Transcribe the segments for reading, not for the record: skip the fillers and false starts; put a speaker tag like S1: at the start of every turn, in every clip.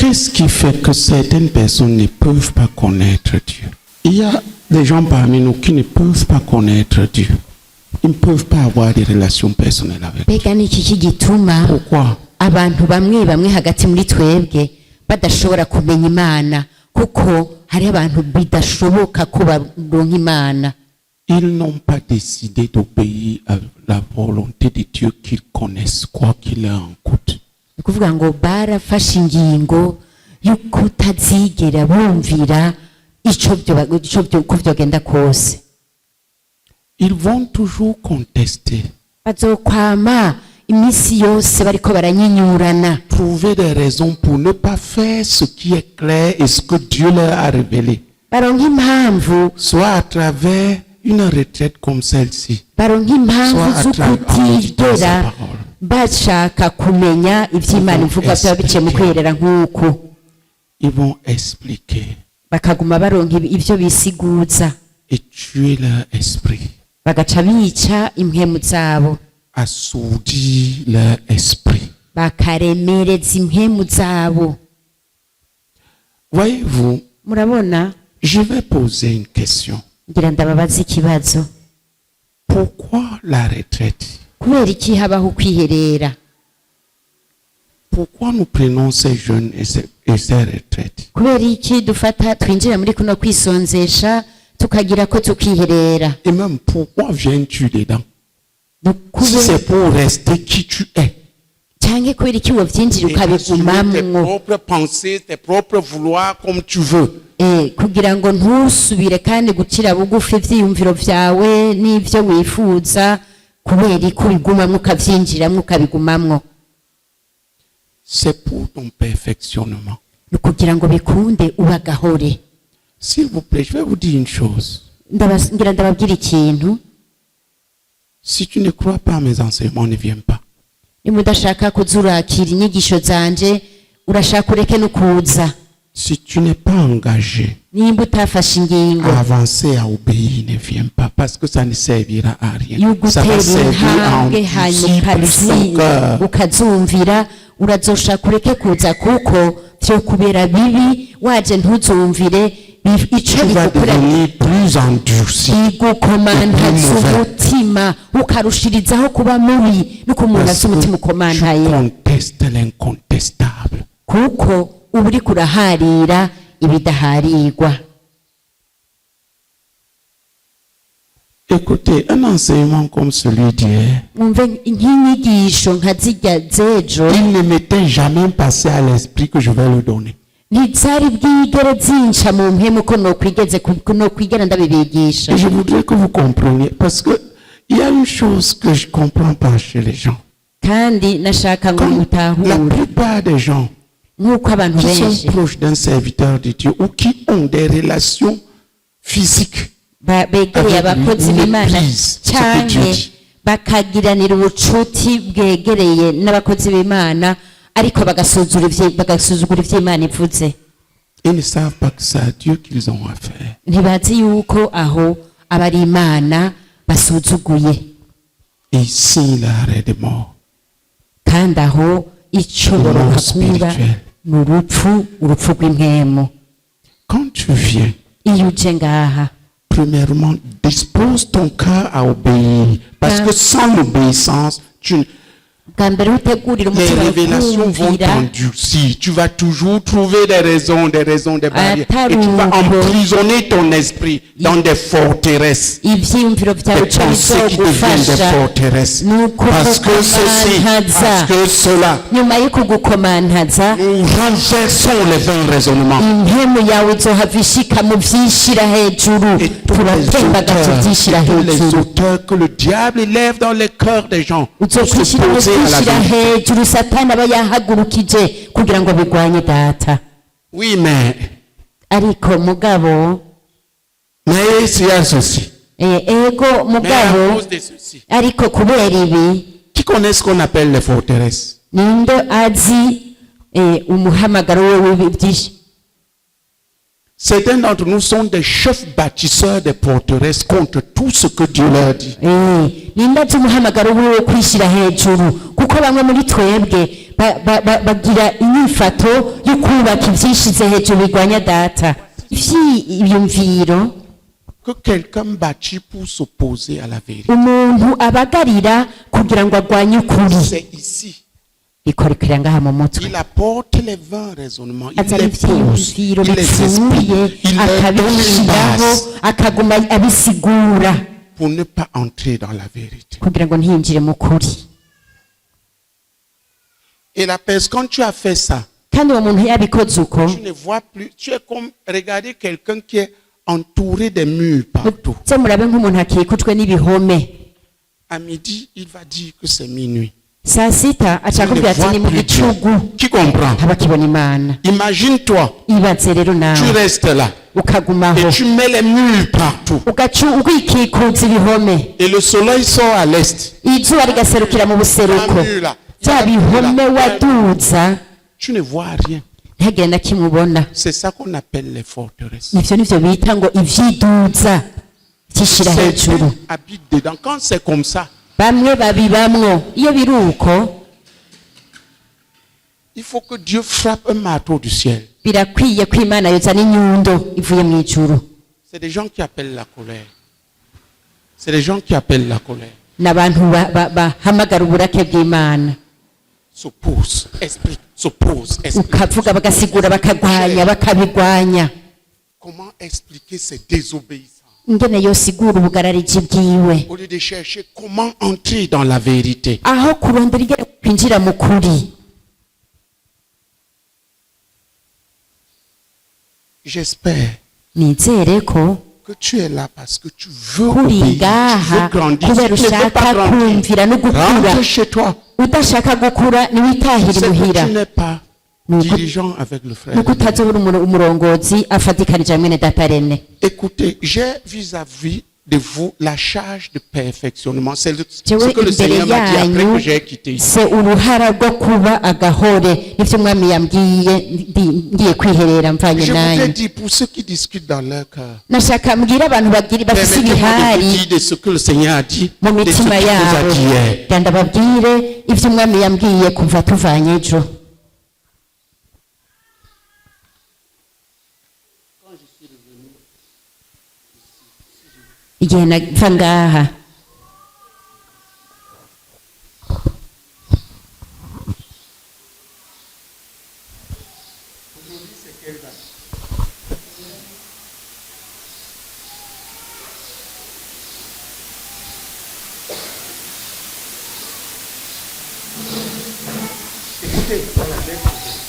S1: Qu'est-ce qui fait que certaines personnes ne peuvent pas connaître Dieu? Il y a des gens parmi nous qui ne peuvent pas connaître Dieu. Ils ne peuvent pas avoir des relations personnelles avec Dieu. Pourquoi?
S2: Abantu bamwe hagati muri twebwe badashobora kumenya Imana kuko hari abantu bidashoboka ko baronka Imana.
S1: Ils n'ont pas décidé d'obéir à la volonté de Dieu qu'ils connaissent, quoi qu'il leur en coûte.
S2: Kuvuga ngo barafashe ingingo y'ukutazigera bumvira ico vyogenda kose.
S1: Ils vont toujours contester.
S2: Bazokwama imisi yose bariko baranyinyurana.
S1: Trouver des raisons pour ne pas faire ce qui est clair et ce que Dieu leur a révélé.
S2: Baronka impamvu.
S1: Soit à travers une retraite comme celle-ci.
S2: Baronka impamvu z'ukutigera bashaka kumenya ivy'Imana ivuga byaba biciye mu kwerera nk'uko.
S1: Ils vont expliquer.
S2: Bakaguma baronka ivyo bisiguza.
S1: Et tuer leur esprit.
S2: Bagaca bica impwemu zabo.
S1: Assourdir leur esprit.
S2: Bakaremereza impwemu zabo.
S1: Voyez-vous,
S2: murabona,
S1: je vais poser une question.
S2: Ngira ndababaza ikibazo.
S1: Pourquoi la retraite?
S2: Kubera iki habaho kwiherera?
S1: Pourquoi nous prenons ces jeunes et ces retraites?
S2: Kubera iki dufata twinjira muri kuno kwisonzesha tukagira ko tukiherera?
S1: Et même pourquoi viens-tu dedans? Si c'est pour rester qui tu es.
S2: Canke kubera iki wovyinjira ukabigumamwo?
S1: Tes propres pensées, tes propres vouloirs comme tu veux.
S2: Kugira ngo ntusubire kandi gucira bugufi ivyiyumviro vyawe n'ivyo wifuza kubera ko bigumamwo ukavyinjiramwo ukabigumamwo.
S1: C'est pour ton perfectionnement.
S2: Kugira ngo bikunde ubagahore.
S1: S'il vous plaît, je vais vous dire une chose.
S2: Ngira ndababwira ikintu.
S1: Si tu ne crois pas à mes enseignements, ne viens pas.
S2: Nimudashaka kuzurakira inyigisho zanje urashaka ureke no kuza.
S1: Si tu n'es pas engagé à avancer, à obéir, ne viens pas parce que ça ne servira à rien. Ça va servir à endurcir plus ton cœur.
S2: Ukazumvira urazoshaka ureke kuza kuko vyo kubera bibi waje ntuzumvire
S1: tu vas devenir plus endurci.
S2: Umutima ukarushirizaho kuba mubi nuko umuntu asa umutima ukomantaye.
S1: Conteste l'incontestable.
S2: Kuko uburi kuraharira ibidaharirwa.
S1: Écoutez, un enseignement comme celui d'hier,
S2: il
S1: ne m'était jamais passé à l'esprit que je vais le donner. Et je voudrais que vous compreniez, parce que il y a une chose que je ne comprends pas chez les gens. Comme la plupart des gens qui sont proches d'un serviteur de Dieu ou qui ont des relations physiques
S2: begereye abakozi b'Imana cyane bakagiranira ubucuti bwegereye n'abakozi b'Imana ariko bagasuzugura ivy'Imana ivuze.
S1: Ils ne savent pas que c'est à Dieu qu'ils ont affaire.
S2: Ntibazi yuko aho abari Imana basuzuguye.
S1: Et ici l'arrêt de mort.
S2: Kandi aho ico boroka mu rupfu rw'impwemu.
S1: Quand tu viens,
S2: iyo uje ngaha,
S1: premièrement, dispose ton cœur à obéir. Parce que sans l'obéissance, les révélations vont t'endurcir. Tu vas toujours trouver des raisons, des barrières. Et tu vas emprisonner ton esprit dans des forteresses. Des pensées qui deviennent des forteresses. Parce que ceci, parce que cela. Nous renversons les vains raisonnements. Et tous les auteurs que le diable élève dans les cœurs des gens pour s'opposer à la vie. Oui, mais il y a ceci. Mais à cause de ceci. Qui connaît ce qu'on appelle les forteresses? Certains d'entre nous sont des chefs bâtisseurs des forteresses contre tout ce que Dieu leur dit.
S2: kuko bamwe muri twebwe bagira inyifato yo kubaka ivyishize hejuru bigwanya data ivyiyumviro
S1: que quelqu'un bâtit pour s'opposer à la vérité.
S2: umuntu abagarira kugira ngo agwanye ukuri
S1: C'est ici.
S2: bikorekera ngaha mu mutwe
S1: Il apporte les vains raisonnements, il
S2: azana
S1: les pousse,
S2: ivyiyumviro
S1: il les
S2: bipfuye
S1: explique, il leur donne une
S2: akabishiraho
S1: base
S2: akaguma abisigura
S1: pour ne pas entrer dans la vérité.
S2: kugira ngo ntiyinjire mu kuri
S1: Et la personne, quand tu as fait ça,
S2: kandi uwo muntu yabikoze uko
S1: tu ne vois plus, tu es comme, regardez quelqu'un qui est entouré des murs partout.
S2: se murabe nk'umuntu akikujwe n'ibihome
S1: À midi, il va dire que c'est minuit.
S2: saa sita
S1: Tu
S2: aca
S1: ne
S2: akubwira ati
S1: vois
S2: ni mu
S1: plus Dieu.
S2: gicugu
S1: Qui comprend?
S2: abakibona imana
S1: Imagine-toi,
S2: ibaze rero
S1: tu
S2: nawe
S1: restes là
S2: ukagumaho
S1: et tu mets les murs partout.
S2: ukikikuza ibihome
S1: Et le soleil sort à l'est.
S2: izuba rigaserukira mu buseruko
S1: Un mur là.
S2: bya bihome waduza
S1: Tu ne vois rien.
S2: ntihagire na kimwe ubona
S1: C'est ça qu'on appelle les forteresses.
S2: nivyo nivyo bita ngo ivyiduza vyishira hejuru
S1: Certains habitent dedans. Quand c'est comme ça,
S2: bamwe babibamwo iyo biri uko
S1: il faut que Dieu frappe un marteau du ciel.
S2: birakwiye ko imana yozana inyundo ivuye mu ijuru
S1: C'est des gens qui appellent la colère. C'est des gens qui appellent la colère.
S2: n'abantu bahamagara uburake bw'imana
S1: S'oppose, explique, s'oppose, explique.
S2: ukavuga bagasigura bakagwanya bakabigwanya
S1: Comment expliquer ces désobéissances?
S2: ingene yosigura ubugarariji bwiwe
S1: Au lieu de chercher comment entrer dans la vérité.
S2: aho kurondera ingene kwinjira mu kuri
S1: J'espère
S2: nizere ko
S1: que tu es là parce que tu veux
S2: kuri
S1: obéir, tu veux
S2: ngaha
S1: grandir.
S2: kubera
S1: Si tu ne veux
S2: ushaka
S1: pas grandir,
S2: kumvira no gukura
S1: rentre chez toi.
S2: udashaka gukura niwitahira
S1: C'est que
S2: imuhira
S1: tu n'es pas
S2: Nuko-
S1: dirigeant avec le frère.
S2: nuko utazobura umurongozi afatikanije mwene data rene
S1: Écoutez, j'ai vis-à-vis de vous la charge de perfectionnement. C'est ce
S2: jewe
S1: que le
S2: imbere
S1: Seigneur m'a dit après
S2: yanyu
S1: que j'ai quitté ici.
S2: se uruhara rwo kuba agahore nivyo umwami yambwiye ngiye kwiherera mvanye
S1: Je voudrais
S2: nanyu
S1: dire pour ceux qui discutent dans leur cœur,
S2: nashaka mbwira abantu bafise
S1: permettez-moi de
S2: ibihari
S1: vous dire de ce que le Seigneur a dit,
S2: mu
S1: de ce qu'il
S2: mitima
S1: nous a
S2: yabo
S1: dit hier.
S2: genda babwire ivyo umwami yambwiye kuva tuvanye ejo igihe nava ngaha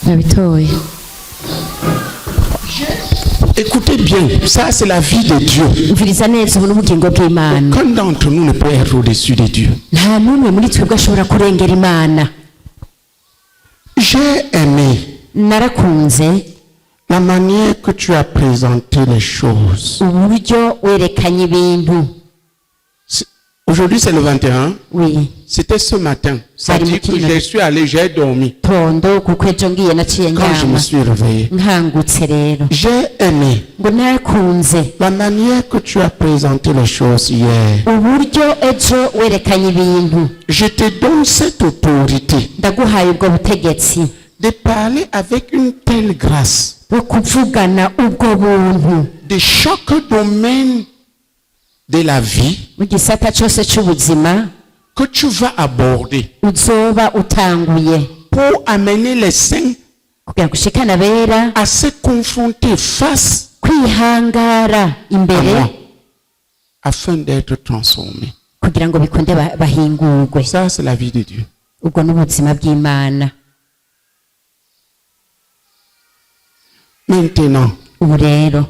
S2: nabitoye
S1: Écoutez bien, ça c'est la vie de Dieu.
S2: mviriza neza ubu n'ubugingo bw'imana
S1: Aucun d'entre nous ne peut être au-dessus de Dieu.
S2: nta n'umwe muri twebwe ashobora kurengera imana
S1: J'ai aimé
S2: narakunze
S1: la manière que tu as présenté les choses.
S2: uburyo werekanye ibintu
S1: Aujourd'hui c'est le 21.
S2: oui
S1: C'était ce matin. Ça dit que je suis allé, j'ai dormi.
S2: tondo kuko ejo ngiye naciye
S1: Quand je me
S2: ndyama
S1: suis réveillé,
S2: nkangutse rero
S1: j'ai aimé
S2: ngo narakunze
S1: la manière que tu as présenté les choses hier.
S2: uburyo ejo werekanye ibintu
S1: Je te donne cette autorité
S2: ndaguhaye ubwo butegetsi
S1: de parler avec une telle grâce
S2: bwo kuvugana ubwo buntu
S1: de chaque domaine de la vie
S2: mu gisata cyose cy'ubuzima
S1: que tu vas aborder
S2: uzoba utanguye
S1: pour amener les saints
S2: kugira ngo ushikane abera
S1: à se confronter face
S2: kwihangara
S1: à
S2: imbere
S1: moi afin d'être transformés.
S2: kugira ngo bikunde bahingurwe
S1: Ça, c'est la vie de Dieu.
S2: ubwo n'ubuzima bw'imana
S1: Maintenant,
S2: ubu rero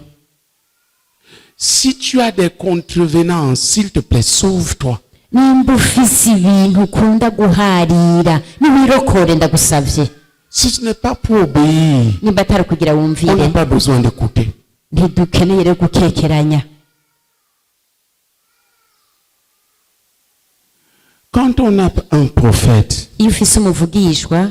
S1: si tu as des contrevenants, s'il te plaît, sauve-toi.
S2: nimba ufise ibintu ukunda guharira niwirokore ndagusavye
S1: Si ce n'est pas pour obéir,
S2: nimba atari kugira
S1: on n'a
S2: wumvire
S1: pas besoin d'écouter.
S2: ntidukeneye rero gukekeranya
S1: Quand on a un prophète,
S2: iyo ufise umuvugishwa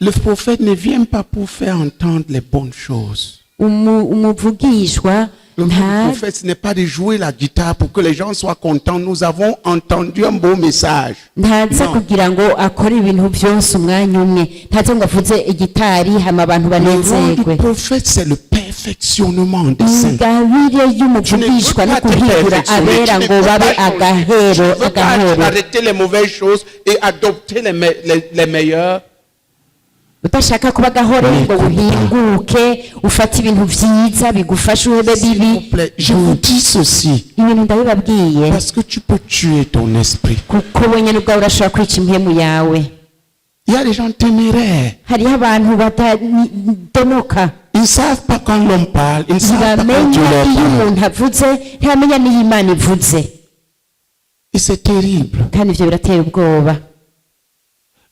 S1: le prophète ne vient pas pour faire entendre les bonnes choses.
S2: umuvugishwa
S1: Le rôle du prophète, ce n'est pas de jouer la guitare pour que les gens soient contents. Nous avons entendu un beau message.
S2: ntaza kugira ngo akore ibintu byose umwanya umwe ntaza ngo avuze igitari hama abantu
S1: Le rôle
S2: banezerwe
S1: du prophète, c'est le perfectionnement des saints.
S2: ingabire y'umuvugishwa no guhigura abera ngo babe agahero
S1: Tu veux pas
S2: agahero
S1: arrêter les mauvaises choses et adopter les meilleures.
S2: udashaka kuba agahore ngo uhinguke ufate ibintu vyiza bigufasha uhebe
S1: S'il
S2: bibi
S1: vous plaît, je vous dis ceci.
S2: ibintu ndabibabwiye
S1: Parce que tu peux tuer ton esprit.
S2: kuko wenyine ubwawe urashobora kwica impwemu yawe
S1: Il y a des gens téméraires.
S2: hariho abantu batadonoka
S1: Ils ne savent pas quand l'homme parle. Ils ne savent pas quand Dieu
S2: ntibamenya
S1: leur
S2: iyo
S1: parle.
S2: umuntu avuze ntibamenya n'iyo imana ivuze
S1: Et c'est terrible.
S2: kandi ivyo biratera ubwoba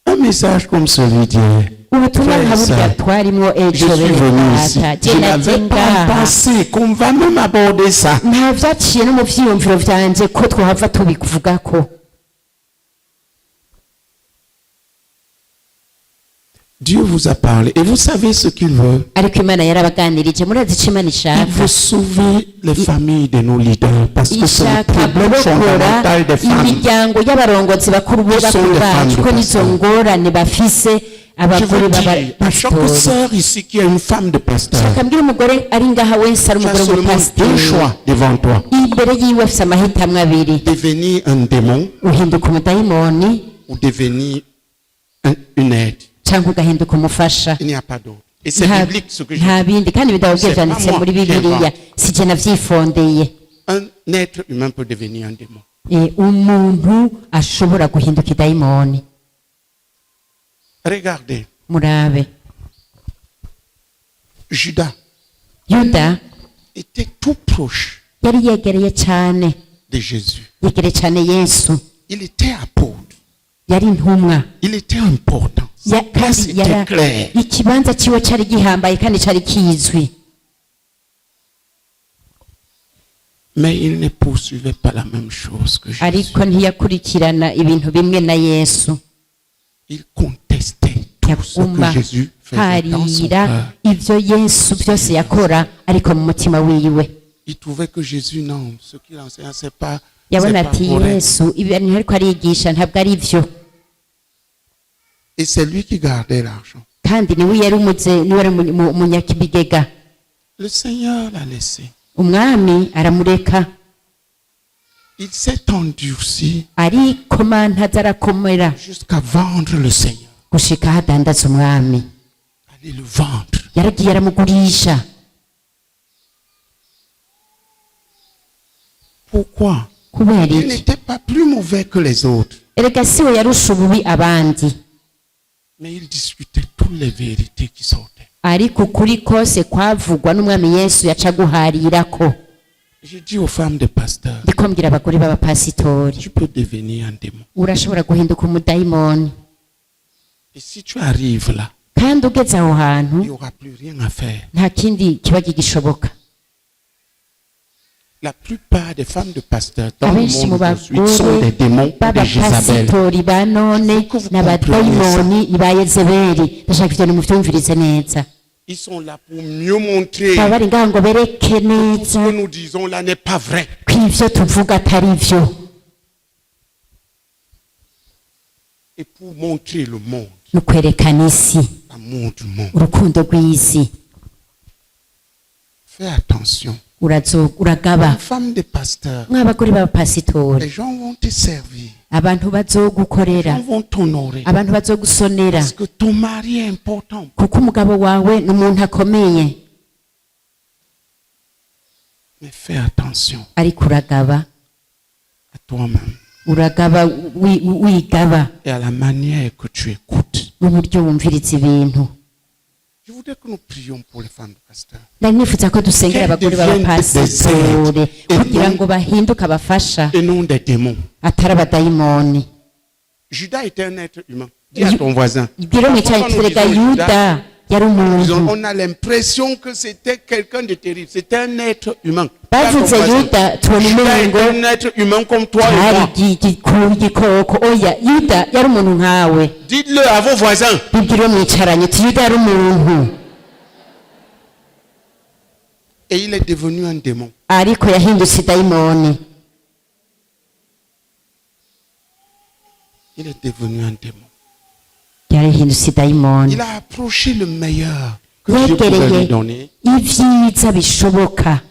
S1: Un message comme celui d'hier.
S2: ubutumwa nka burya
S1: Frère,
S2: twarimwo
S1: Je
S2: ejo
S1: suis venu ici.
S2: data
S1: Je
S2: je
S1: n'avais
S2: naje
S1: pas
S2: ngaha
S1: pensé qu'on va même aborder ça.
S2: nta vyaciye no mu vyiyumviro vyanje ko twohava tubivugako
S1: Dieu vous a parlé. Et vous savez ce qu'il veut.
S2: ariko imana yarabaganirije murazi ico imana
S1: Il
S2: ishaka
S1: veut sauver les familles de nos leaders. Parce que c'est le
S2: ishaka
S1: problème
S2: kurokora
S1: fondamental des femmes.
S2: imiryango y'abarongozi bakuru
S1: Qui sont
S2: bakuru
S1: des femmes
S2: bacu
S1: de
S2: ko nizo
S1: pasteur.
S2: ngorane bafise
S1: Je
S2: abagore
S1: veux dire à chaque
S2: b'abapasitori
S1: sœur ici qui a une femme de pasteur,
S2: shaka mbwira umugore ari ngaha wese ari
S1: tu as
S2: umugore
S1: seulement deux
S2: w'umupasitori
S1: choix devant toi.
S2: imbere yiwe afise amahitamwo abiri
S1: Devenir un démon
S2: uhinduka umudayimoni
S1: ou devenir une aide.
S2: cyangwa ugahinduka umufasha
S1: Il n'y a pas d'autre. Et c'est
S2: nta
S1: biblique ce que je
S2: nta
S1: dis.
S2: bindi kandi ibitabo bye
S1: C'est pas
S2: byanditse
S1: moi
S2: muri
S1: qui
S2: bibiliya
S1: invente.
S2: si jye navyifondeye
S1: Un être humain peut devenir un démon.
S2: umuntu ashobora guhinduka idayimoni
S1: Regardez,
S2: murabe
S1: Judas
S2: yuda
S1: était tout proche
S2: yari yegereye cyane
S1: de Jésus.
S2: yegereye cyane yesu
S1: Il était apôtre.
S2: yari intumwa
S1: Il était important. Sa place
S2: kandi
S1: était claire.
S2: ikibanza ciwe cari gihambaye kandi cari kizwi
S1: Mais il ne poursuivait pas la même chose que Jésus.
S2: ariko ntiyakurikirana ibintu bimwe na yesu
S1: Il contestait tout ce
S2: yaguma
S1: que Jésus faisait dans son
S2: harira
S1: cœur.
S2: ivyo yesu byose yakora ariko mu mutima wiwe
S1: Il trouvait que Jésus, non, ce qu'il enseignait, c'est pas
S2: yabona ati
S1: correct.
S2: yesu ibintu ariko arigisha ntabwo ari vyo
S1: Et c'est lui qui gardait l'argent.
S2: kandi niwe yari niwe yari umunyakibigega
S1: Le Seigneur l'a laissé.
S2: umwami aramureka
S1: Il s'est endurci
S2: ariko mantaza arakomera
S1: jusqu'à vendre le Seigneur.
S2: gushika aho adandaza umwami
S1: Aller le vendre.
S2: yaragiye aramugurisha
S1: Pourquoi?
S2: kubera
S1: Il
S2: iki
S1: n'était pas plus mauvais que les autres.
S2: erega si we yarusha ububi abandi
S1: Mais il discutait toutes les vérités qui sortaient.
S2: ariko ukuri kose kwavugwa n'umwami yesu yaca guharirako
S1: Je dis aux femmes de pasteurs,
S2: ndiko mbwira abagore b'abapasitori
S1: tu peux devenir un démon.
S2: urashobora guhinduka umudayimoni
S1: Et si tu arrives là,
S2: kandi ugeze aho
S1: il n'y
S2: hantu
S1: aura plus rien à faire.
S2: nta kindi kiba kigishoboka
S1: La plupart des femmes de pasteurs dans le
S2: abenshi mu
S1: monde d'aujourd'hui sont
S2: bagore
S1: des démons de Jézabel.
S2: b'abapasitori ba none
S1: Faut que vous
S2: n'abadayimoni ni ba yezebeli ndashaka ivyo nimuvyumvirize neza
S1: Ils sont là pour mieux montrer
S2: baba bari ngaho ngo bereke
S1: que ce
S2: neza
S1: que nous disons là n'est pas vrai.
S2: ko ivyo tuvuga atari vyo
S1: Et pour montrer le monde,
S2: ni ukwerekana isi
S1: l'amour du monde.
S2: urukundo rw'isi
S1: Fais attention.
S2: uragaba
S1: Une femme de pasteur,
S2: nk'abagore b'abapasitori
S1: les gens vont te servir.
S2: abantu
S1: Les
S2: bazogukorera
S1: gens vont t'honorer.
S2: abantu bazogusonera
S1: Parce que ton mari est important.
S2: kuko umugabo wawe ni umuntu akomeye
S1: Mais fais attention
S2: ariko uragaba
S1: à toi-même
S2: uragaba wigaba
S1: et à la manière que tu écoutes.
S2: n'uburyo wumviriza ibintu
S1: Je voudrais que nous prions pour les femmes de pasteur.
S2: nari nifuza ko dusengera abagore b'abapasitori kugira ngo bahinduke abafasha
S1: Et non des démons.
S2: atari abadayimoni
S1: Judas était un être humain. Dis à ton voisin.
S2: bwira mwicaye
S1: Parfois, nous
S2: turega
S1: disons
S2: yuda yari umuntu
S1: On a l'impression que c'était quelqu'un de terrible. C'était un être humain. Dis à ton
S2: bavuze
S1: voisin.
S2: yuda tubona
S1: Judas
S2: umengo
S1: était un être humain comme toi et
S2: hari
S1: moi.
S2: igikoko oya yuda yari umuntu nkawe
S1: Dites-le à vos voisins.
S2: bibwira mwicaranye uti yuda yari umuntu
S1: Et il est devenu un démon.
S2: ariko yahindutse idayimoni.
S1: Il est devenu un démon.
S2: Yarahindutse idayimoni.
S1: Il a approché le meilleur que Dieu pouvait lui
S2: yegereye
S1: donner.
S2: ibyiza bishoboka,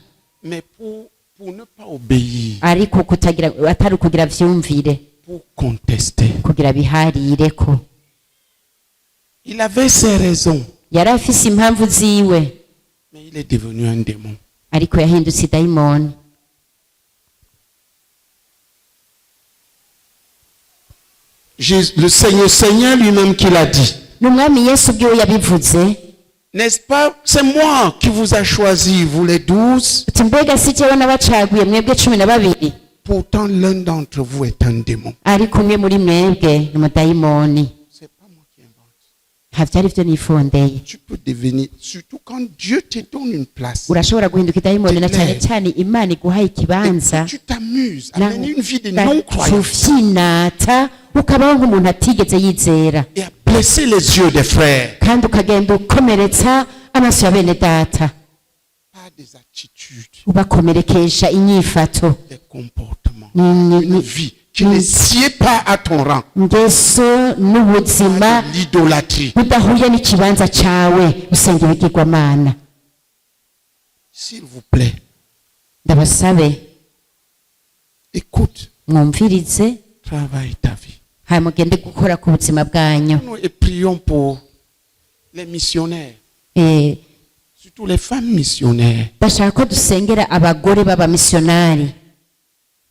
S1: Mais pour ne pas obéir,
S2: ariko atari ukugira vyumvire,
S1: pour contester.
S2: kugira biharireko.
S1: Il avait ses raisons,
S2: Yari afise impamvu ziwe,
S1: mais il est devenu un démon.
S2: ariko yahindutse idayimoni.
S1: Le Seigneur lui-même qui l'a dit.
S2: N'umwami Yesu ubwiwe yabivuze,
S1: N'est-ce pas? C'est moi qui vous a choisi, vous les 12.
S2: uti mbega si jewe nabacaguye mwebwe 12,
S1: Pourtant, l'un d'entre vous est un démon.
S2: ariko umwe muri mwebwe ni umudayimoni.
S1: C'est pas moi qui invente.
S2: Nta vyari vyo nifondeye.
S1: Tu peux devenir, surtout quand Dieu te donne une place.
S2: Urashobora guhinduka idayimoni na cyane cyane Imana iguhaye ikibanza,
S1: Tu t'amuses à mener une vie de
S2: na
S1: non-croyance
S2: uvyinata ukabaho nk'umuntu atigeze yizera,
S1: et à blesser les yeux des frères.
S2: kandi ukagenda ukomeretsa amaso ya bene data,
S1: Pas des attitudes,
S2: ubakomerekesha inyifato,
S1: des comportements.
S2: ni-
S1: Une vie qui ne sied pas à ton rang.
S2: ingeso n'ubuzima
S1: Pas de l'idolâtrie.
S2: budahuye n'ikibanza cawe usenga ibigirwamana.
S1: S'il vous plaît,
S2: Ndabasabe
S1: écoute,
S2: mwumvirize,
S1: travaille ta vie.
S2: hanyuma mugende gukora ku buzima bwanyu.
S1: Nous et prions pour les missionnaires,
S2: Eh,
S1: surtout les femmes missionnaires.
S2: ndashaka ko dusengera abagore b'abamisiyonari.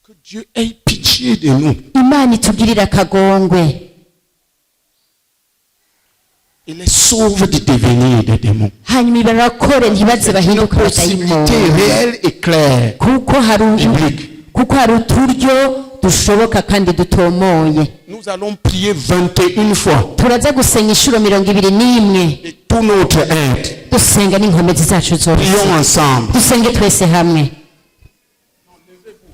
S1: Que Dieu ait pitié de nous
S2: Imana itugirira akagongwe,
S1: et les sauve de devenir des démons.
S2: hanyuma ibarakore ntibaze
S1: C'est une
S2: bahinduke
S1: possibilité
S2: abadayimoni,
S1: réelle et claire.
S2: kuko hari uturyo dushoboka kandi dutomoye.
S1: Nous allons prier 21 fois
S2: Turaza gusenga inshuro 21
S1: de tout notre être.
S2: dusenga n'inkomezi zacu zose.
S1: Prions ensemble.
S2: Dusenge twese hamwe.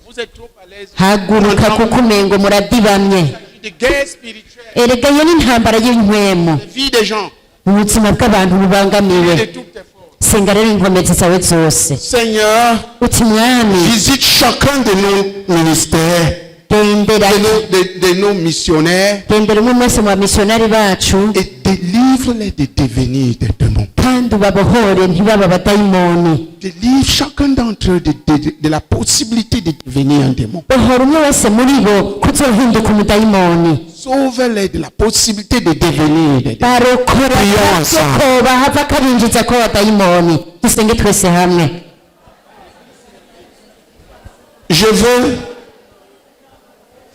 S1: Vous êtes trop à l'aise.
S2: Haguruka kuko umengo muradibamye.
S1: Il s'agit de guerre spirituelle.
S2: Erega iyo ni intambara y'inkwemo,
S1: La vie des gens.
S2: ubuzima bw'abantu
S1: De
S2: bubangamiwe.
S1: toutes tes forces.
S2: Senga rero inkomezi zawe zose.
S1: Seigneur,
S2: Uti mwami,
S1: visite chacun de nos ministères,
S2: gendera
S1: de nos missionnaires
S2: gendera umwe wese mu bamisiyonari bacu,
S1: et délivre-les de devenir des démons.
S2: kandi ubabohore ntibaba abadayimoni.
S1: Délivre chacun d'entre eux de la possibilité de devenir un démon.
S2: Bohora umwe wese muri bo kuzohinduka umudayimoni.
S1: Sauve-les de la possibilité de devenir des démons.
S2: Barokora
S1: Prions ensemble.
S2: ko bahava kabinjiza ko abadayimoni. Dusenge twese hamwe.
S1: Je veux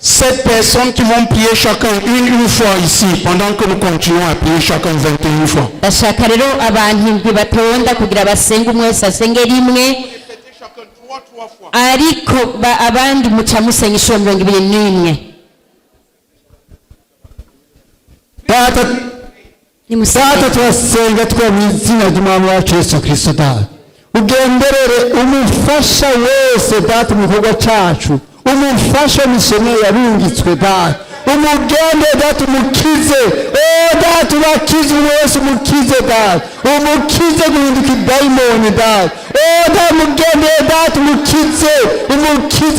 S1: 7 personnes qui vont prier chacun une fois ici, pendant que nous continuons à prier chacun 21 fois.
S2: Ndashaka rero abantu indwi batonda kugira basenge umwe wese asenge rimwe,
S1: Répétez chacun 3 fois.
S2: ariko abandi muca musenga inshuro 21.
S3: Data
S2: Nimusenge.
S3: turasenga twe mu izina ry'umwami wacu Yesu Kristo data, ugenderere umufasha wese data mu gikorwa cacu, umufasha misiyoneri yarungitswe data, umugendere data umukize, data ubakize umwe wese umukize data, umukize guhinduka idayimoni data, data umugendere data umukize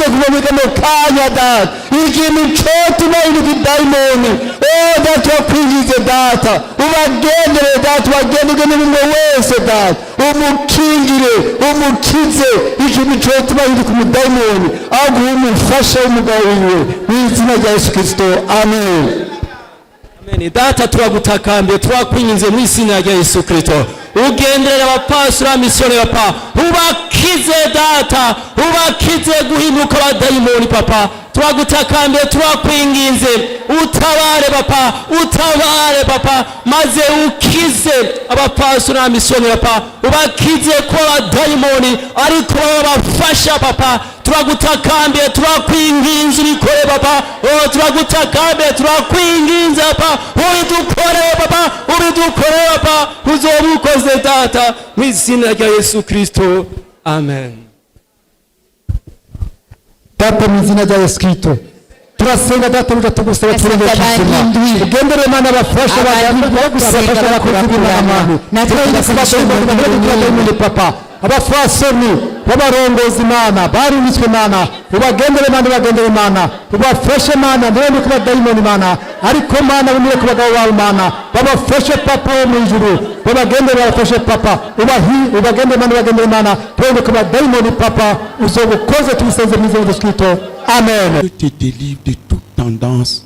S3: kuva muri kano kanya data, ikintu cyotuma hinduka idayimoni, data urakwinjize data, ubagendere data, ubagendere n'umwe wese data, umukingire umukize ikintu cyotuma hinduka umudayimoni, aguhe umufasha w'umugabo wiwe mu izina rya Yesu Kristo, amen.
S4: Amen. Data turagutakambiye turakwinginze mu izina rya Yesu Kristo, ugenderera abapasura misiyoni papa, ubakize data, ubakize guhinduka abadayimoni papa, turagutakambiye turakwinginze, utabare papa, maze ukize abapasura misiyoni papa, ubakize ko abadayimoni ariko babafasha papa, turagutakambiye turakwinginze ubikore papa, turagutakambiye turakwinginze papa, ubidukore papa, uzoba ukoze data mu izina rya Yesu Kristo, amen.
S3: Data mu izina rya Yesu Kristo turasenga data buja tugusaba turengera ubuzima, ugendere Imana abafasha
S2: Abantu
S3: abafasha
S2: gusenga
S3: bakora
S2: bakurakurana.
S3: abantu
S2: Natwe
S3: natwe
S2: dusaba
S3: dusaba papa abafasoni b'abarongozi Mana barumitswe Mana ubagendere Mana ubagendere Mana ubafashe Mana ntibende kuba dayimoni Mana ariko Mana bumire ku bagabo bawe Mana babafashe papa wo mu ijuru babagendere babafashe papa ubagendere Mana ubagendere Mana ntibende kuba dayimoni papa uzobukoze tubisenze mu izina rya Kristo amen.
S1: Dieu te délivre de toute tendance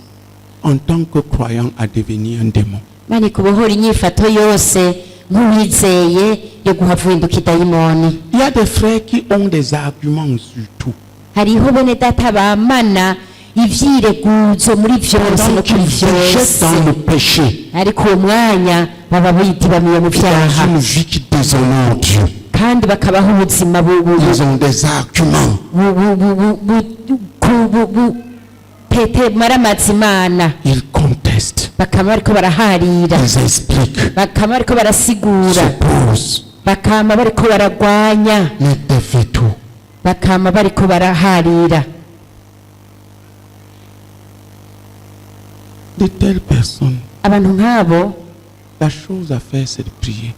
S1: en tant que croyant à devenir un démon.
S2: Mani kubohora inyifato yose nk'uwizeye yo guhavuhinduka idayimoni.
S1: Il y a des frères qui ont des arguments sur tout.
S2: Hariho bene data bamana ivyireguzo muri vyose no
S1: Donc
S2: kuri
S1: ils se jettent
S2: vyose
S1: dans le péché,
S2: ariko uwo mwanya baba bidibamiye mu
S1: dans
S2: vyaha
S1: une vie qui déshonore Dieu.
S2: kandi bakabaho ubuzima
S1: Ils ont des arguments.
S2: pete maramazi Imana
S1: Ils contestent,
S2: bakaba bariko baraharira
S1: ils expliquent,
S2: bakaba bariko barasigura
S1: s'opposent,
S2: bakama bariko baragwanya
S1: mettent des vétos.
S2: bakama bariko baraharira.
S1: De telles personnes,
S2: Abantu nk'abo
S1: la chose à faire, c'est de prier.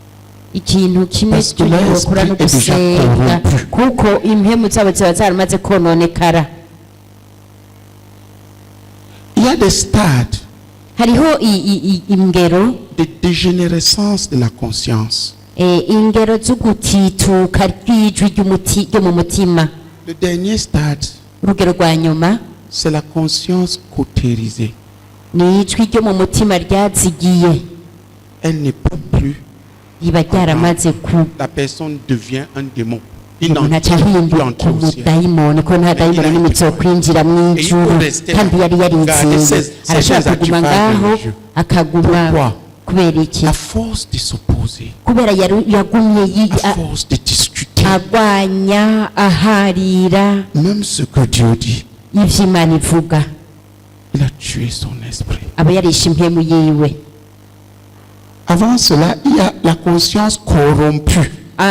S2: ikintu kimwe
S1: Parce que leur
S2: cyokora no
S1: esprit est déjà
S2: gusenga
S1: corrompu.
S2: kuko impemu zabo ziba zaramaze kononekara.
S1: Il y a des stades
S2: Hariho ingero
S1: de dégénérescence de la conscience.
S2: ingero z'ugutituka rw'ijwi ryo mu mutima.
S1: Le dernier stade,
S2: Urugero rwa nyuma
S1: c'est la conscience cautérisée.
S2: ni ijwi ryo mu mutima ryazigiye
S1: Elle n'est pas plus.
S2: riba ryaramaze
S1: La personne devient un démon. Il n'en
S2: umuntu aca
S1: tient plus
S2: ahinduka
S1: entrer au ciel.
S2: umudayimoni ko nta dayimoni n'imwe izokwinjira mu ijuru kandi yari yarinziye arashobora kuguma ngaho akaguma.
S1: Pourquoi?
S2: Kubera iki?
S1: À force de s'opposer,
S2: Kubera yagumye
S1: à force de discuter,
S2: agwanya aharira
S1: même ce que Dieu dit,
S2: ivyo Imana ivuga
S1: il a tué son esprit.
S2: aba yarishe impemu yiwe.
S1: Avant cela, il y a la conscience corrompue.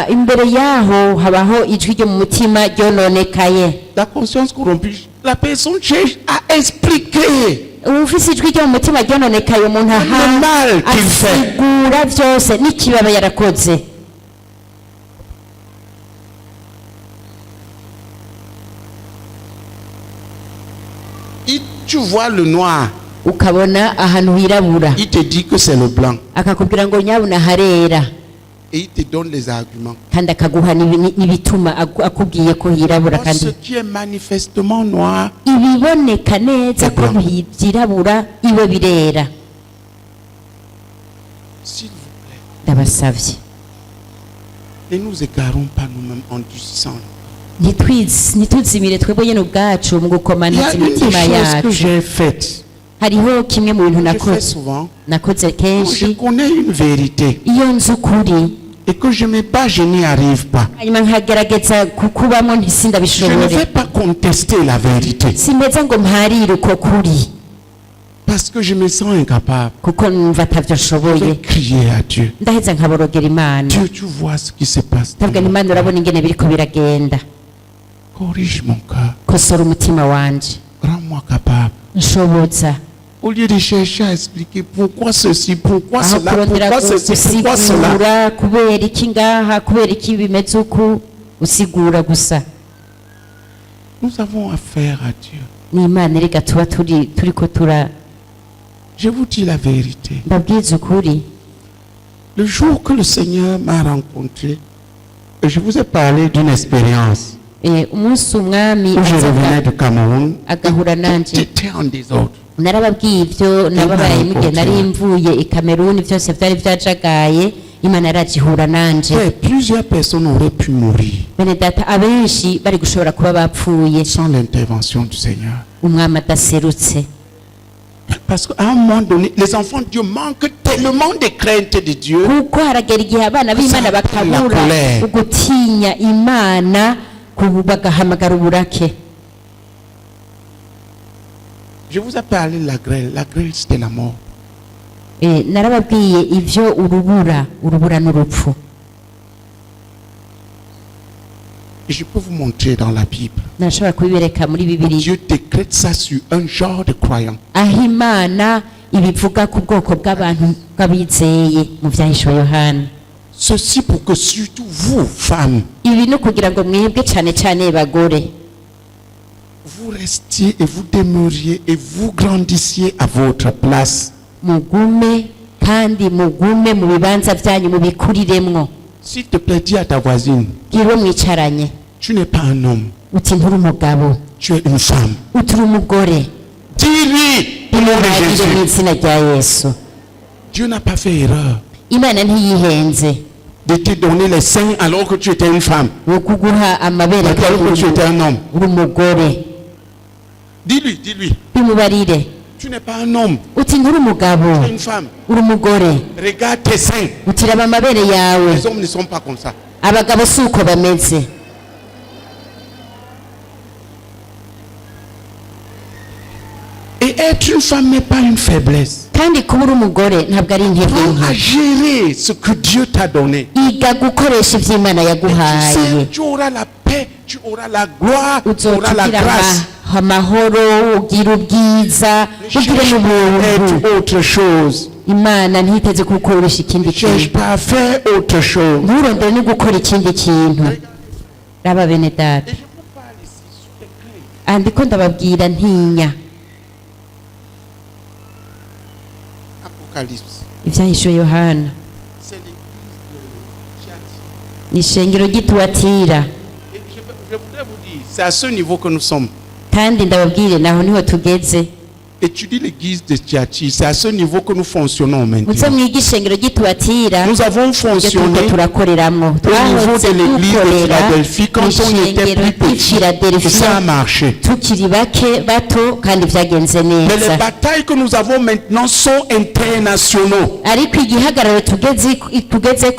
S2: Imbere yaho habaho ijwi ryo mu mutima ryononekaye.
S1: La conscience corrompue, la personne cherche à expliquer.
S2: Ufise ijwi ryo mu mutima ryononekaye umuntu
S1: Le mal qu'il fait.
S2: asigura vyose n'ikibaba yarakoze.
S1: Et tu vois le noir,
S2: Ukabona ahantu hirabura
S1: il te dit que c'est le blanc.
S2: akakubwira ngo nyabuna harera
S1: Et il te donne les arguments.
S2: kandi akaguha n'ibituma akubwiye ko hirabura
S1: Or,
S2: kandi
S1: ce qui est manifestement noir,
S2: ibiboneka neza ko byirabura iwe birera.
S1: s'il vous plaît,
S2: Ndabasavye
S1: ne nous égarons pas nous-mêmes en endurcissant.
S2: ntituzimire twebwe nyene ubwacu mu
S1: Il y a
S2: gukomanitsa
S1: une des
S2: imitima
S1: choses que
S2: yacu.
S1: j'ai faites.
S2: Hariho kimwe mu bintu
S1: Je fais
S2: nakoze
S1: souvent.
S2: nakoze
S1: Quand je
S2: kenshi
S1: connais une vérité
S2: iyo nzi ukuri
S1: et que je me bats, je n'y arrive pas.
S2: hanyuma nkagerageza kukubamo
S1: Je ne
S2: ntisindabishobore
S1: vais pas contester la vérité
S2: simeza ngo mparire uko kuri
S1: parce que je me sens incapable.
S2: kuko numva atavyo
S1: Je
S2: nshoboye.
S1: vais crier à Dieu.
S2: Ndaheza nkaborogera Imana
S1: Dieu, tu vois ce qui se passe. dans
S2: ndavuga
S1: mon
S2: Imana
S1: cœur.
S2: urabona ingene biriko biragenda.
S1: Corrige mon cœur.
S2: Kosora umutima wanje
S1: Rends-moi capable.
S2: nshoboza
S1: Au lieu de chercher à expliquer pourquoi ceci, pourquoi
S2: aho
S1: cela,
S2: kurondera
S1: pourquoi ceci, pourquoi cela.
S2: gusigura kubera iki ngaha kubera iki bimeze uku usigura gusa.
S1: Nous avons affaire à Dieu.
S2: Ni Imana erega tuba turiko
S1: Je vous dis la vérité.
S2: ndabwiza ukuri.
S1: Le jour que le Seigneur m'a rencontré, je vous ai parlé d'une expérience
S2: Umunsi umwami
S1: où je revenais du Cameroun.
S2: agahura nanje
S1: J'étais en désordre.
S2: narababwiye ivyo nababaye mugihe nari mvuye i Kameruni vyose vyari vyajagaye. Imana yarajihura nanje.
S1: Ouais, plusieurs personnes auraient pu mourir
S2: Bene data abenshi bari gushobora kuba bapfuye
S1: sans l'intervention du Seigneur.
S2: umwami adaserutse.
S1: Parce qu'à un moment donné, les enfants de Dieu manquent tellement de crainte de Dieu.
S2: Kuko haragera igihe abana b'Imana bakabura ugutinya Imana bagahamagara uburake.
S1: Je vous ai parlé de la grêle. La grêle, c'était la mort.
S2: Narababwiye ivyo urubura n'urupfu.
S1: Et je peux vous montrer dans la Bible.
S2: Nashobora kubibereka muri Bibiliya
S1: Dieu décrète ça sur un genre de croyant.
S2: aho Imana ibivuga ku bwoko bw'abantu bw'abizeye mu Vyahishuwe Yohana.
S1: Ceci pour que surtout vous, femmes,
S2: ibi ni ukugira ngo mwebwe cyane cyane bagore
S1: vous restiez et vous demeuriez et vous grandissiez à votre place.
S2: mugume kandi mugume mu bibanza byanyu mubikuriremwo.
S1: S'il te plaît, dis à ta voisine,
S2: bwira uwo mwicaranye
S1: tu n'es pas un homme,
S2: uti nturi umugabo,
S1: tu es une femme.
S2: uti uri umugore.
S1: Dis-lui, au nom de
S2: bimuragire mu
S1: Jésus.
S2: izina rya yesu.
S1: Dieu n'a pas fait erreur
S2: imana ntiyihenze
S1: de te donner les seins alors que tu étais une femme,
S2: wo kuguha amabere
S1: alors que tu étais un homme.
S2: uri umugore.
S1: Dis-lui, dis-lui,
S2: bimubarire
S1: tu n'es pas un homme,
S2: uti nturi umugabo,
S1: tu es une femme.
S2: uri umugore.
S1: Regarde tes seins.
S2: uti raba amabere yawe.
S1: Les hommes ne sont pas comme ça.
S2: abagabo si uko bameze.
S1: Et être une femme n'est pas une faiblesse.
S2: kandi kuba uri umugore ntabwo ari intege
S1: Prends à
S2: nke.
S1: gérer ce que Dieu t'a donné.
S2: iga gukoresha ibyo imana
S1: Tu sais,
S2: yaguhaye.
S1: tu auras la paix, tu auras la gloire, tu auras la
S2: uzotugira
S1: grâce.
S2: amahoro, ugira ubwiza,
S1: Ne
S2: ugire
S1: cherche pas à
S2: n'ubuntu.
S1: être autre chose.
S2: imana ntiteze kugukoresha ikindi
S1: Ne cherche
S2: kintu.
S1: pas à faire autre chose.
S2: nturondere no gukora ikindi kintu. raba bene data,
S1: Et je vous parle ici sur les clés.
S2: aha ndiko ndababwira ntinya.
S1: Apocalypse.
S2: ibyahishuwe yohana
S1: C'est l'église de Thyatire.
S2: ni ishengero ry'ituwatira.
S1: Et je voudrais vous dire, c'est à ce niveau que nous sommes.
S2: kandi ndababwire naho niho tugeze.
S1: Étudie l'église de Thyatire, c'est à ce niveau que nous fonctionnons
S2: muze
S1: maintenant.
S2: mwige ishengero ry'ituwatira.
S1: Nous avons
S2: ibyo
S1: fonctionné
S2: turiko turakoreramwo.
S1: au niveau
S2: twahoze
S1: de l'église de
S2: dukorera
S1: Philadelphie quand
S2: mu
S1: on était
S2: ishengero
S1: plus petit. Et ça a
S2: ry'ifiladelfiya
S1: marché.
S2: tukiri bato kandi byagenze
S1: Mais les
S2: neza.
S1: batailles que nous avons maintenant sont internationaux.
S2: ariko igihagararo tugezeko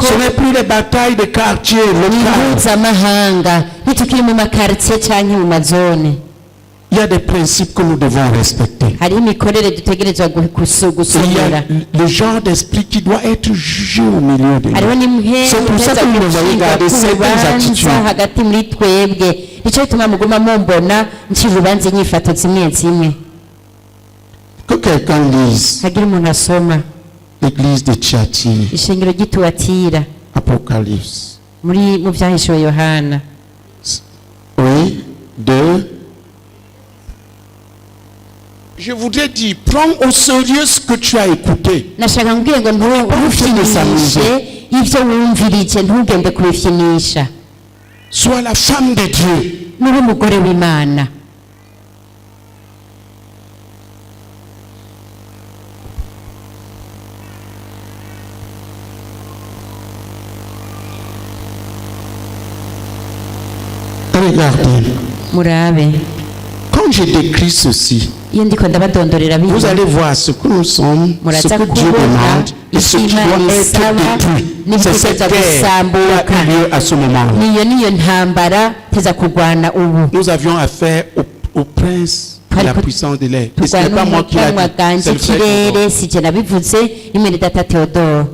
S1: Ce n'est plus les batailles de quartier
S2: ni
S1: local.
S2: mpuzamahanga, ntitukiri mu makaritsiye cyangwa mu mazone.
S1: Il y a des principes que nous devons respecter.
S2: hariho imikorere dutegerezwa
S1: Il y
S2: gusubira.
S1: a le genre d'esprit qui doit être jugé au milieu de
S2: hariho
S1: nous.
S2: n'imwe
S1: C'est pour ça que nous devons regarder certaines attitudes.
S2: hagati muri twebwe. nicyo bituma muguma mumbona ncira urubanza inyifato zimwe zimwe.
S1: Que quelqu'un lise
S2: hagira umuntu asoma
S1: l'église de Thyatire,
S2: ishengero ry'ituwatira
S1: Apocalypse.
S2: mu byahishuwe yohana.
S1: Oui, 2. Je voudrais dire, prends au sérieux ce que tu as écouté.
S2: nashaka mbwira ngo ntufyinishe ibyo wumvirije, ntugende kubifyinisha.
S1: Sois la femme de Dieu.
S2: n'uri umugore w'imana.
S1: Regardez,
S2: murabe
S1: quand je décris ceci,
S2: iyo ndiko ndabadondorera
S1: vous
S2: bino
S1: allez voir ce que nous sommes, ce
S2: muraza
S1: que Dieu
S2: kubona
S1: demande et ce qui
S2: imana
S1: doit
S2: isaba
S1: être détruit. C'est cette
S2: n'ibitegereza
S1: guerre qui a
S2: gusambuka.
S1: eu lieu à ce moment.
S2: niyo ntambara teza kurwana ubu.
S1: Nous avions affaire au prince de la puissance de l'air. Et ce n'est
S2: turwana
S1: pas moi qui l'ai
S2: n'umuganwa
S1: dit,
S2: ganje
S1: c'est le frère
S2: ikirere,
S1: Théodore.
S2: si jye nabivuze, imene data Theodore.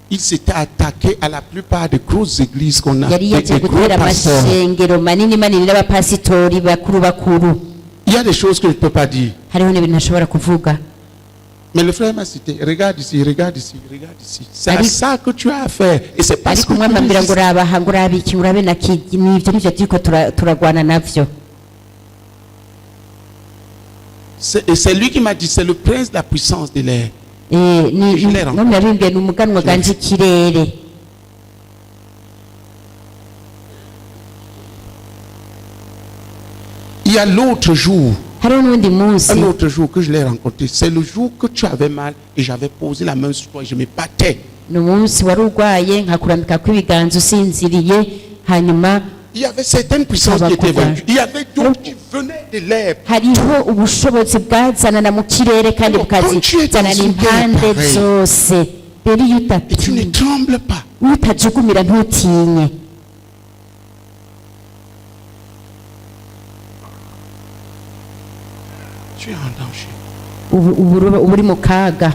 S1: Il s'était attaqué à la plupart des grosses églises qu'on a,
S2: yari
S1: des
S2: yagiye
S1: gros
S2: gutera
S1: pasteurs.
S2: amashengero manini manini n'abapasitori bakuru.
S1: Il y a des choses que je ne peux pas dire.
S2: hariho n'ibintu ntashobora kuvuga.
S1: Mais le frère m'a cité, regarde ici, regarde ici, regarde ici. C'est à
S2: Ari-
S1: ça que tu as affaire. Et c'est parce
S2: ariko
S1: que
S2: umwami
S1: tu
S2: ambwira
S1: dis-
S2: ngo urabaha ngo urabe iki urabe na kigi, nivyo nivyo turiko turagwana navyo.
S1: et c'est lui qui m'a dit, c'est le prince de la puissance de l'air. Je l'ai rencontré.
S2: umwami yabimbwiye ni umuganwa ganje ikirere.
S1: Il y a l'autre jour,
S2: hariho n'uwundi munsi
S1: un autre jour que je l'ai rencontré. C'est le jour que tu avais mal et j'avais posé la main sur toi et je me battais.
S2: ni umunsi wari urwaye nkakurambika kw'ibiganza usinziriye, hanyuma
S1: Il y avait certaines puissances qui étaient vaincues. Il y avait d'autres qui venaient de l'air.
S2: hariho ubushobozi bwazanana mu kirere kandi bukazizanana impande zose. rero iyo
S1: Et tu ne
S2: udatinya,
S1: trembles pas.
S2: iyo utajugumira ntutinye.
S1: Tu es en danger.
S2: uba uri mu kaga.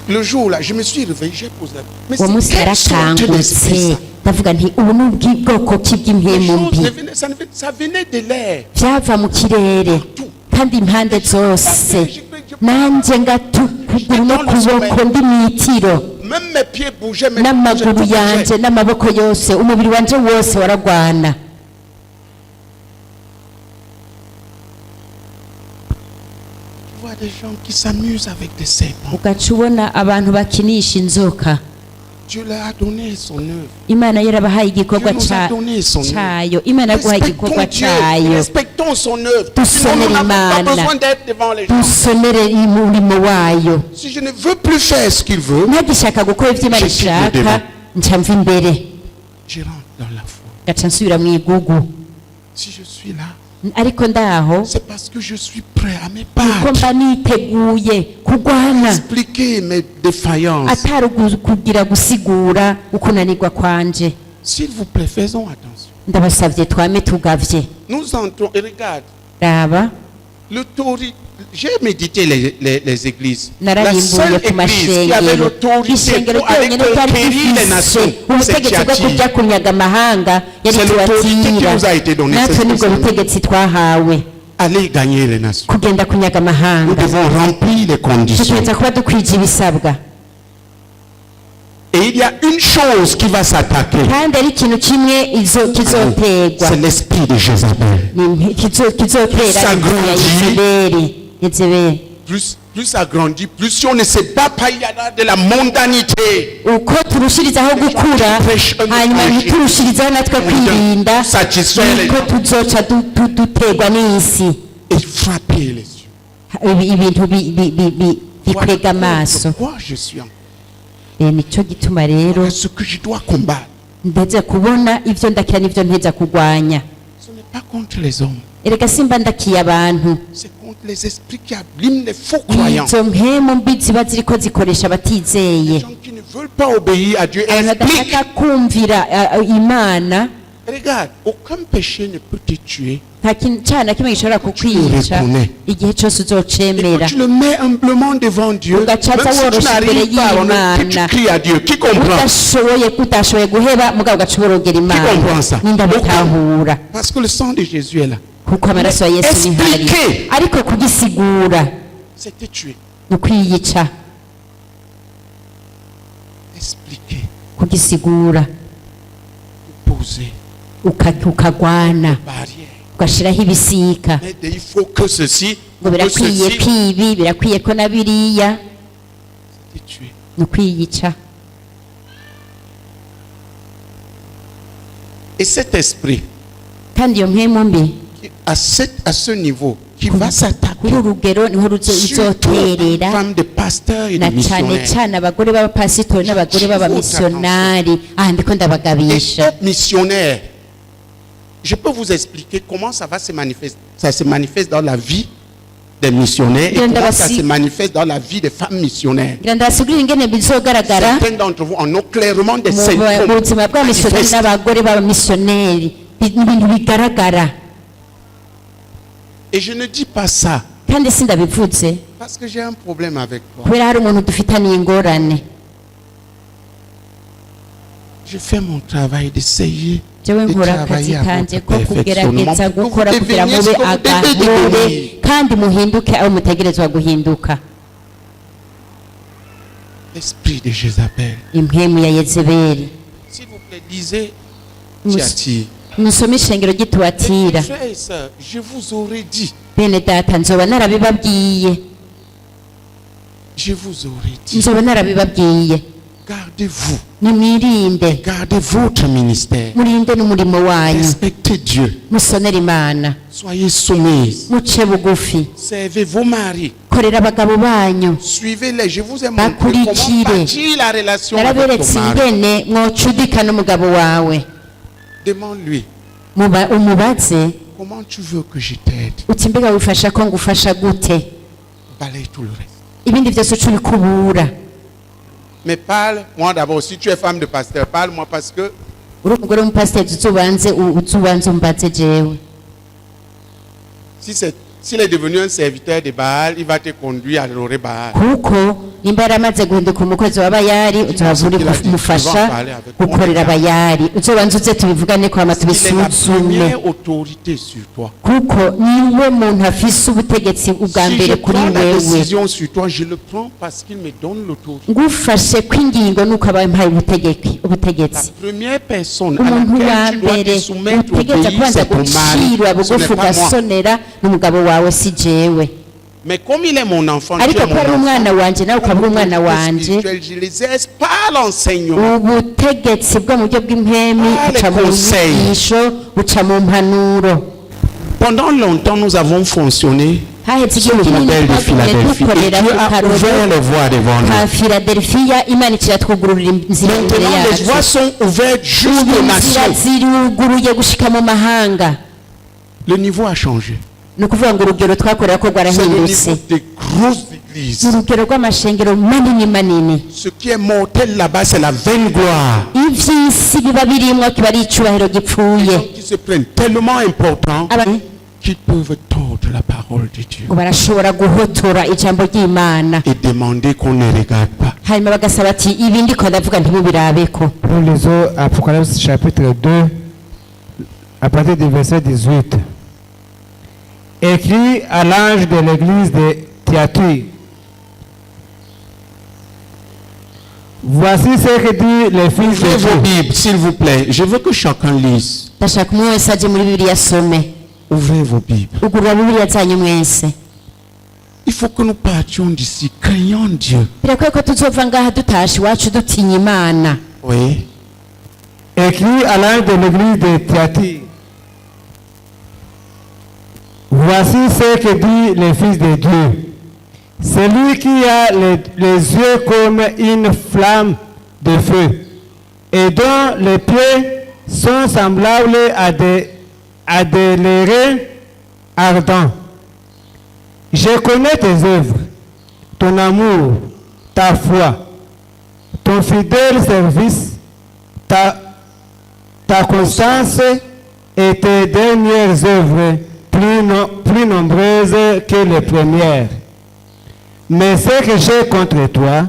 S1: Le jour là, je me suis réveillé, j'ai posé la mais
S2: uwo munsi
S1: c'est quelle sorte d'esprit
S2: yarakangutse
S1: ça?
S2: ndavuga nti ubu ni ubwoko ki
S1: Les
S2: bw'impemu
S1: choses
S2: mbi
S1: ne venaient- ça venait de l'air.
S2: byava mu kirere kandi impande zose, nanjye ngatukuguru no kuboko ndi mu itiro,
S1: Même mes pieds bougeaient, mes
S2: n'amaguru
S1: tout
S2: yanje
S1: bougeait.
S2: n'amaboko yose umubiri wanje wose waragwana.
S1: Tu vois des gens qui s'amusent avec des serpents.
S2: Ugaca ubona abantu bakinisha inzoka.
S1: Dieu leur a donné son œuvre.
S2: Imana yarabahaye igikorwa
S1: Dieu nous a donné son œuvre.
S2: cayo. Imana yaguhaye igikorwa
S1: Respectons Dieu,
S2: cayo.
S1: respectons son œuvre. Sinon, nous
S2: Dusonere
S1: n'avons pas
S2: Imana.
S1: besoin d'être devant les gens.
S2: Dusonere umurimo wayo.
S1: Si je ne veux plus faire ce qu'il veut,
S2: ntagishaka gukora ibyo Imana ishaka nca mva imbere
S1: je rentre dans la foi.
S2: gaca nsubira mu igugu.
S1: Si je suis là,
S2: Ariko ndaho
S1: c'est parce que je suis prêt à me
S2: uko
S1: battre,
S2: mba niteguye kurwana
S1: expliquer mes défaillances.
S2: atari kugira gusigura ukunanirwa kwanje.
S1: S'il vous plaît, faisons attention.
S2: Ndabasavye twame tugavye.
S1: Nous entrons, et regarde,
S2: Raba
S1: l'autorité. J'ai médité les églises. La
S2: nararimbuye
S1: seule
S2: ku
S1: église qui avait
S2: mashengero
S1: l'autorité
S2: ishengero
S1: pour aller
S2: ryonyine ryari
S1: conquérir les
S2: rifise
S1: nations, c'est
S2: ubutegetsi bwo kuja
S1: Thyatire.
S2: kunyaga amahanga yari
S1: C'est l'autorité qui
S2: Thyatira.
S1: nous a été donnée,
S2: Natwe
S1: c'est
S2: nibwo
S1: spécial.
S2: butegetsi twahawe
S1: Aller gagner les nations.
S2: kugenda kunyaga
S1: Nous
S2: amahanga.
S1: devons remplir les conditions.
S2: dutegereza kuba dukwije ibisabwa
S1: Et il y a une chose qui va s'attaquer.
S2: kandi ari ikintu kimwe kizoterwa
S1: C'est l'esprit de Jézabel.
S2: kizotera
S1: Ça grandit.
S2: Yezebeli.
S1: Plus ça grandit, plus si on ne se bat pas, il y en a de la mondanité.
S2: uko turushirizaho gukura hanyuma ntiturushirizaho natwe kwirinda
S1: Satisfaire les
S2: niko
S1: gens
S2: tuzoca duterwa n'isi
S1: et frapper les yeux.
S2: ibintu bikwega amaso.
S1: Pourquoi je suis en
S2: Nicyo gituma rero
S1: ce que je dois combattre.
S2: ndetse kubona ivyo ndakira n'ivyo nteza kurwanya.
S1: Ce n'est pas contre les hommes,
S2: Erega simba ndakiye abantu,
S1: c'est contre les esprits qui abîment les faux croyants.
S2: izo mpemu mbi ziba ziriko zikoresha
S1: Les
S2: abatizeye,
S1: gens qui ne veulent pas obéir à Dieu.
S2: abantu
S1: Explique.
S2: badashaka kumvira Imana.
S1: Regarde, aucun péché ne peut te tuer.
S2: Nta cyaha na kimwe gishobora kukwica igihe cyose
S1: Et quand
S2: uzocemera
S1: tu le mets humblement devant Dieu, même si tu n'arrives pas, tu cries à Dieu. Qui comprend?
S2: udashoboye guheba mugabo ugaca uborogera Imana.
S1: comprend ça?
S2: Nindabitahura
S1: Parce que le sang de Jésus est là.
S2: kuko amaraso ya Yesu nihari,
S1: Expliquer.
S2: ariko kugisigura
S1: C'est te tuer.
S2: ni ukwiyica.
S1: Expliquer.
S2: Kugisigura
S1: Poser.
S2: ukagwana
S1: Barrière.
S2: ugashiraho ibisika
S1: Mais il faut que ceci,
S2: ngo
S1: que
S2: birakwiye
S1: ceci.
S2: kwibi birakwiye ko na biriya,
S1: C'est te tuer.
S2: ni ukwiyica.
S1: Et cet esprit,
S2: Kandi iyo mpemu mbi
S1: à ce niveau, qui va s'attaquer
S2: kuri urugero niho
S1: surtout aux
S2: izoterera,
S1: femmes de pasteurs et de
S2: na cyane
S1: missionnaires.
S2: cyane abagore b'abapasitori n'abagore b'abamisiyonari. Aha ndiko
S1: Et
S2: ndabagabisha.
S1: être missionnaire, je peux vous expliquer comment ça va se manifester. Ça se manifeste dans la vie des missionnaires et comment ça se manifeste dans la vie des femmes missionnaires.
S2: ngira ndasigurira ingene bizogaragara
S1: Certains d'entre vous en ont clairement des
S2: mu
S1: symptômes.
S2: buzima bw'abamisiyonari
S1: manifestes.
S2: n'abagore b'abamisiyoneri. Ni ibintu bigaragara,
S1: Et je ne dis pas ça
S2: kandi sindabivuze
S1: parce que j'ai un problème avec toi.
S2: kubera hari umuntu dufitaniye ingorane.
S1: Je fais mon travail d'essayer
S2: jewe
S1: de
S2: nkora akazi
S1: travailler à
S2: kanje
S1: votre
S2: ko
S1: perfectionnement.
S2: kugerageza
S1: Pour que
S2: gukora
S1: vous
S2: kugira
S1: deveniez
S2: mube
S1: ce que vous devez
S2: agahure
S1: devenir.
S2: kandi muhinduke abo mutegerezwa guhinduka.
S1: L'esprit de Jézabel.
S2: Impwemu ya Yezebeli.
S1: S'il vous plaît, lisez
S2: Mus-
S1: Thyatire.
S2: musome ishengero ry'Ituwatira.
S1: Frères et sœurs, je vous aurais dit,
S2: Bene data nzoba narabibabwiye,
S1: je vous aurais dit,
S2: nzoba narabibabwiye.
S1: gardez-vous,
S2: Nimwirinde,
S1: gardez votre ministère,
S2: murinde n'umurimo wanyu,
S1: respectez Dieu,
S2: musonere Imana,
S1: soyez soumises,
S2: muce bugufi,
S1: servez vos maris,
S2: korera abagabo banyu.
S1: suivez-les. Je vous ai montré
S2: Bakurikire.
S1: comment bâtir la relation avec
S2: Naraberetse
S1: ton mari.
S2: ingene mwocudika n'umugabo wawe.
S1: Demande-lui,
S2: Umubaze
S1: comment tu veux que je t'aide?
S2: uti mbega wifasha ko ngufasha gute,
S1: Balaye tout le reste.
S2: ibindi byose uca ubikubura.
S1: Mais parle, moi d'abord, si tu es femme de pasteur, parle-moi parce que
S2: uri umugore w'umupasiteri uzubanze umbaze jewe.
S1: si c'est S'il est devenu un serviteur de Baal, il va te conduire à adorer Baal.
S2: kuko nimba yaramaze guhinduka umukozi wa bayari uzoba uri kumufasha gukorera bayari uzobanza uze tubivugane ko hama
S1: Il est la
S2: tubisuzume
S1: première autorité sur toi.
S2: kuko niwe muntu afise ubutegetsi ubwa
S1: Si je
S2: mbere kuri
S1: prends la
S2: wewe
S1: décision sur toi, je le prends parce qu'il me donne l'autorité.
S2: ngufashe kw'ingingo nuko aba yampaye
S1: La
S2: ubutegetsi
S1: première personne à
S2: umuntu wa
S1: laquelle tu dois
S2: mbere
S1: te soumettre,
S2: utegereza
S1: obéir,
S2: kubanza
S1: c'est ton
S2: gucirwa
S1: mari, ce
S2: bugufi
S1: n'est pas moi.
S2: ugasonera n'umugabo wawe si jewe
S1: Mais comme il est mon enfant, tu
S2: ariko
S1: es
S2: ko ari
S1: mon
S2: umwana
S1: enfant.
S2: wanje nawe ukaba uri umwana wanje
S1: Spirituel, je l'exerce par l'enseignement.
S2: ubutegetsi bwo mu buryo bw'impemi
S1: Ah,
S2: buca
S1: les
S2: mu
S1: conseils.
S2: nyigisho buca mu mpanuro
S1: Pendant longtemps, nous avons fonctionné
S2: hahetse
S1: sur
S2: igihe
S1: le
S2: kinini
S1: modèle de
S2: twagumye
S1: Philadelphie. Et
S2: dukorera
S1: Dieu
S2: ku
S1: a
S2: karorero
S1: ouvert les voies devant
S2: ka
S1: nous.
S2: filadelfiya imana ikiratwugururira inzira imbere
S1: Maintenant, les
S2: yacu
S1: voies sont ouvertes jusqu'aux
S2: ubu inzira
S1: nations.
S2: ziruguruye gushika mu mahanga
S1: Le niveau a changé.
S2: ni ukuvuga ngo urugero twakorera ko
S1: C'est le
S2: rwarahindutse
S1: niveau des grosses églises.
S2: urugero rw'amashengero manini manini
S1: Ce qui est mortel là-bas, c'est la vaine gloire.
S2: ivy'isi biba birimwo kiba ari icubahiro
S1: Les
S2: gipfuye
S1: gens qui se prennent tellement importants
S2: Aba-
S1: qu'ils peuvent tordre la parole de Dieu
S2: ngo barashobora guhotora ijambo ry'imana
S1: et demander qu'on ne regarde pas.
S2: hanyuma bagasaba ati ibi ndiko ndavuga ntibubirabeko
S3: Nous lisons Apocalypse chapitre 2, à partir du verset 18. Écrit à l'ange de l'église de Thyatire. Voici ce que dit le Fils
S1: Ouvrez
S3: de
S1: vos
S3: Dieu.
S1: Bibles, s'il vous plaît. Je veux que chacun lise.
S2: ndashaka umwe wese aje muri bibiliya asome
S1: Ouvrez vos Bibles.
S2: ugurura bibiliya zanyu mwese
S1: Il faut que nous partions d'ici, craignant Dieu.
S2: birakwiye ko tuzova ngaha dutashe iwacu dutinya imana
S1: Oui.
S3: Écrit à l'ange de l'église de Thyatire. Voici ce que dit le Fils de Dieu. Celui qui a les yeux comme une flamme de feu et dont les pieds sont semblables à des lérins ardents. Je connais tes œuvres, ton amour, ta foi, ton fidèle service, ta constance et tes dernières œuvres plus nombreuses que les premières. Mais ce que j'ai contre toi,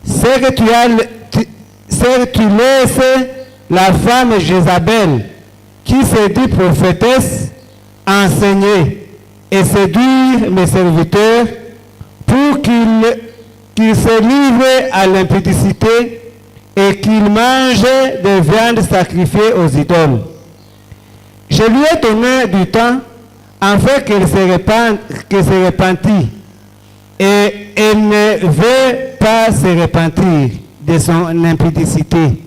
S3: c'est que tu laisses la femme Jézabel, qui se dit prophétesse, enseigner et séduire mes serviteurs pour qu'ils se livrent à l'impudicité et qu'ils mangent des viandes sacrifiées aux idoles. Je lui ai donné du temps afin qu'elle se repentît. Et elle ne veut pas se repentir de son impudicité.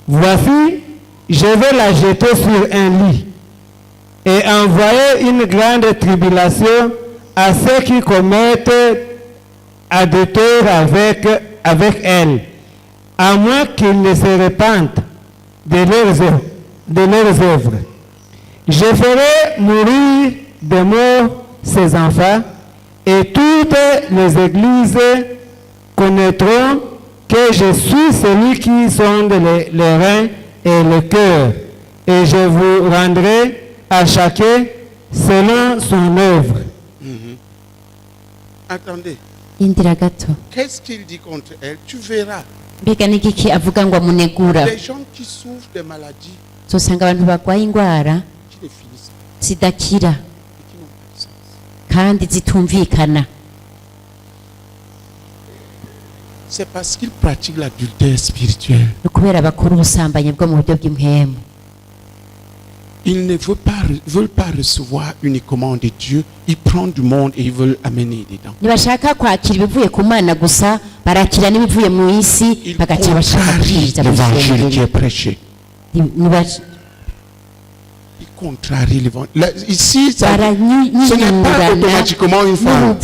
S3: Voici, je vais la jeter sur un lit et envoyer une grande tribulation à ceux qui commettent adultère avec elle, à moins qu'ils ne se repentent de leurs œuvres. Je ferai mourir de mort ses enfants, et toutes les églises connaîtront que je suis celui qui sonde les reins et le cœur, et je vous rendrai à chacun selon son œuvre.
S1: Attendez.
S2: indira gato
S1: Qu'est-ce qu'il dit contre elle? Tu verras.
S2: mbega n'igiki avuga ngo amunegura
S1: Les gens qui souffrent des maladies,
S2: uzosanga abantu barwaye indwara
S1: qui ne finissent pas
S2: zidakira
S1: et qui n'ont pas de sens.
S2: kandi zitumvikana
S1: C'est parce qu'ils pratiquent l'adultère spirituel.
S2: ni ukubera bakora ubusambanyi bwo mu buryo bw'impemu
S1: Ils ne veulent pas recevoir uniquement de Dieu. Ils prennent du monde et ils veulent amener dedans.
S2: ntibashaka kwakira ibivuye ku mana gusa barakira n'ibivuye mu isi
S1: Ils
S2: bagaca bashaka
S1: contrarient
S2: kubwiriza mu
S1: l'évangile qui est
S2: rusengero
S1: prêché.
S2: Ntiba-
S1: Ils contrarient l'évangile. Ici, ce n'est pas
S2: baranyurana
S1: automatiquement une femme.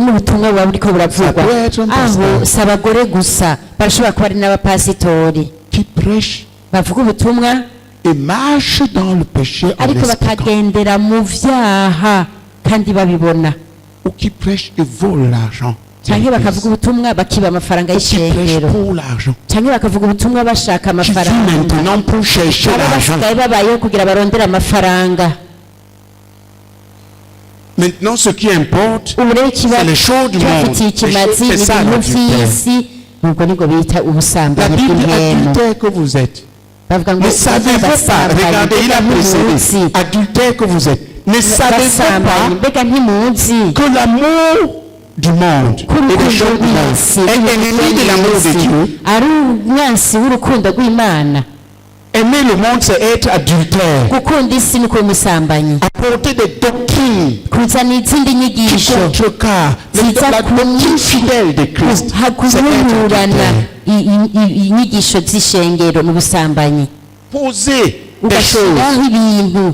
S2: n'ubutumwa buba buriko buravugwa
S1: Ça peut être un
S2: aho
S1: pasteur.
S2: si abagore gusa barashobora kuba ari n'abapasitori
S1: Qui prêchent
S2: bavuga ubutumwa
S1: et marchent dans le péché en
S2: ariko
S1: l'expliquant.
S2: bakagendera mu vyaha kandi babibona
S1: Ou qui prêchent et volent l'argent. de
S2: canke
S1: l'Église.
S2: bakavuga ubutumwa bakiba amafaranga
S1: Ou qui prêchent
S2: y'ishengero
S1: pour l'argent.
S2: canke bakavuga ubutumwa bashaka
S1: Qui vivent
S2: amafaranga
S1: maintenant pour chercher
S2: abo
S1: l'argent.
S2: basigaye babayeho kugira barondere amafaranga
S1: Maintenant, ce qui importe,
S2: ubu rero ikiba
S1: c'est les choses du monde.
S2: kibafitiye ikimazi
S1: C'est ça
S2: n'ibintu
S1: l'adultère.
S2: by'isi nuko nibwo bita
S1: La
S2: ubusambanyi
S1: Bible
S2: bw'intemu
S1: adultère que vous êtes.
S2: bavuga ngo
S1: Ne savez-vous pas, regardez, il a précédé, adultère que vous êtes. Ne savez-vous
S2: basambanyi
S1: pas
S2: mbega ntimuzi
S1: que l'amour du monde et des choses du monde est ennemi de l'amour de Dieu?
S2: ari umwansi w'urukundo rw'imana
S1: Aimer le monde, c'est être adultère.
S2: gukunda isi ni kuba umusambanyi
S1: Apporter des doctrines
S2: kuzana izindi
S1: qui
S2: nyigisho
S1: contrecarrent
S2: Ziza
S1: la doctrine fidèle de Christ. C'est être
S2: kunyurana
S1: adultère.
S2: inyigisho z'ishengero n'ubusambanyi
S1: Poser des
S2: ugashyiraho
S1: choses
S2: ibintu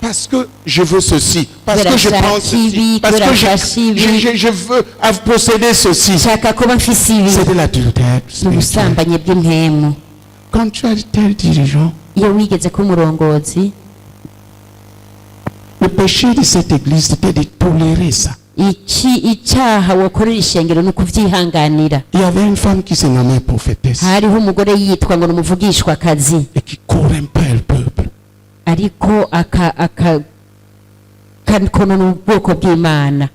S1: parce que je veux ceci, parce que je
S2: Kurashaka
S1: pense ceci,
S2: ibi,
S1: parce que
S2: kurashaka ibi.
S1: je veux posséder ceci.
S2: nshaka kuba mfise ibi
S1: C'est de l'adultère
S2: ni
S1: spirituel.
S2: ubusambanyi bw'impemu
S1: Quand tu as tel dirigeant,
S2: iyo wigeze kuba umurongozi
S1: le péché de cette église, c'était de tolérer ça.
S2: icyaha wakorera ishengero ni ukuvyihanganira
S1: Il y avait une femme qui se nommait prophétesse
S2: hariho umugore yitwa ngo ni umuvugishwakazi
S1: et qui corrompait le peuple.
S2: ariko akakonona ubwoko bw'imana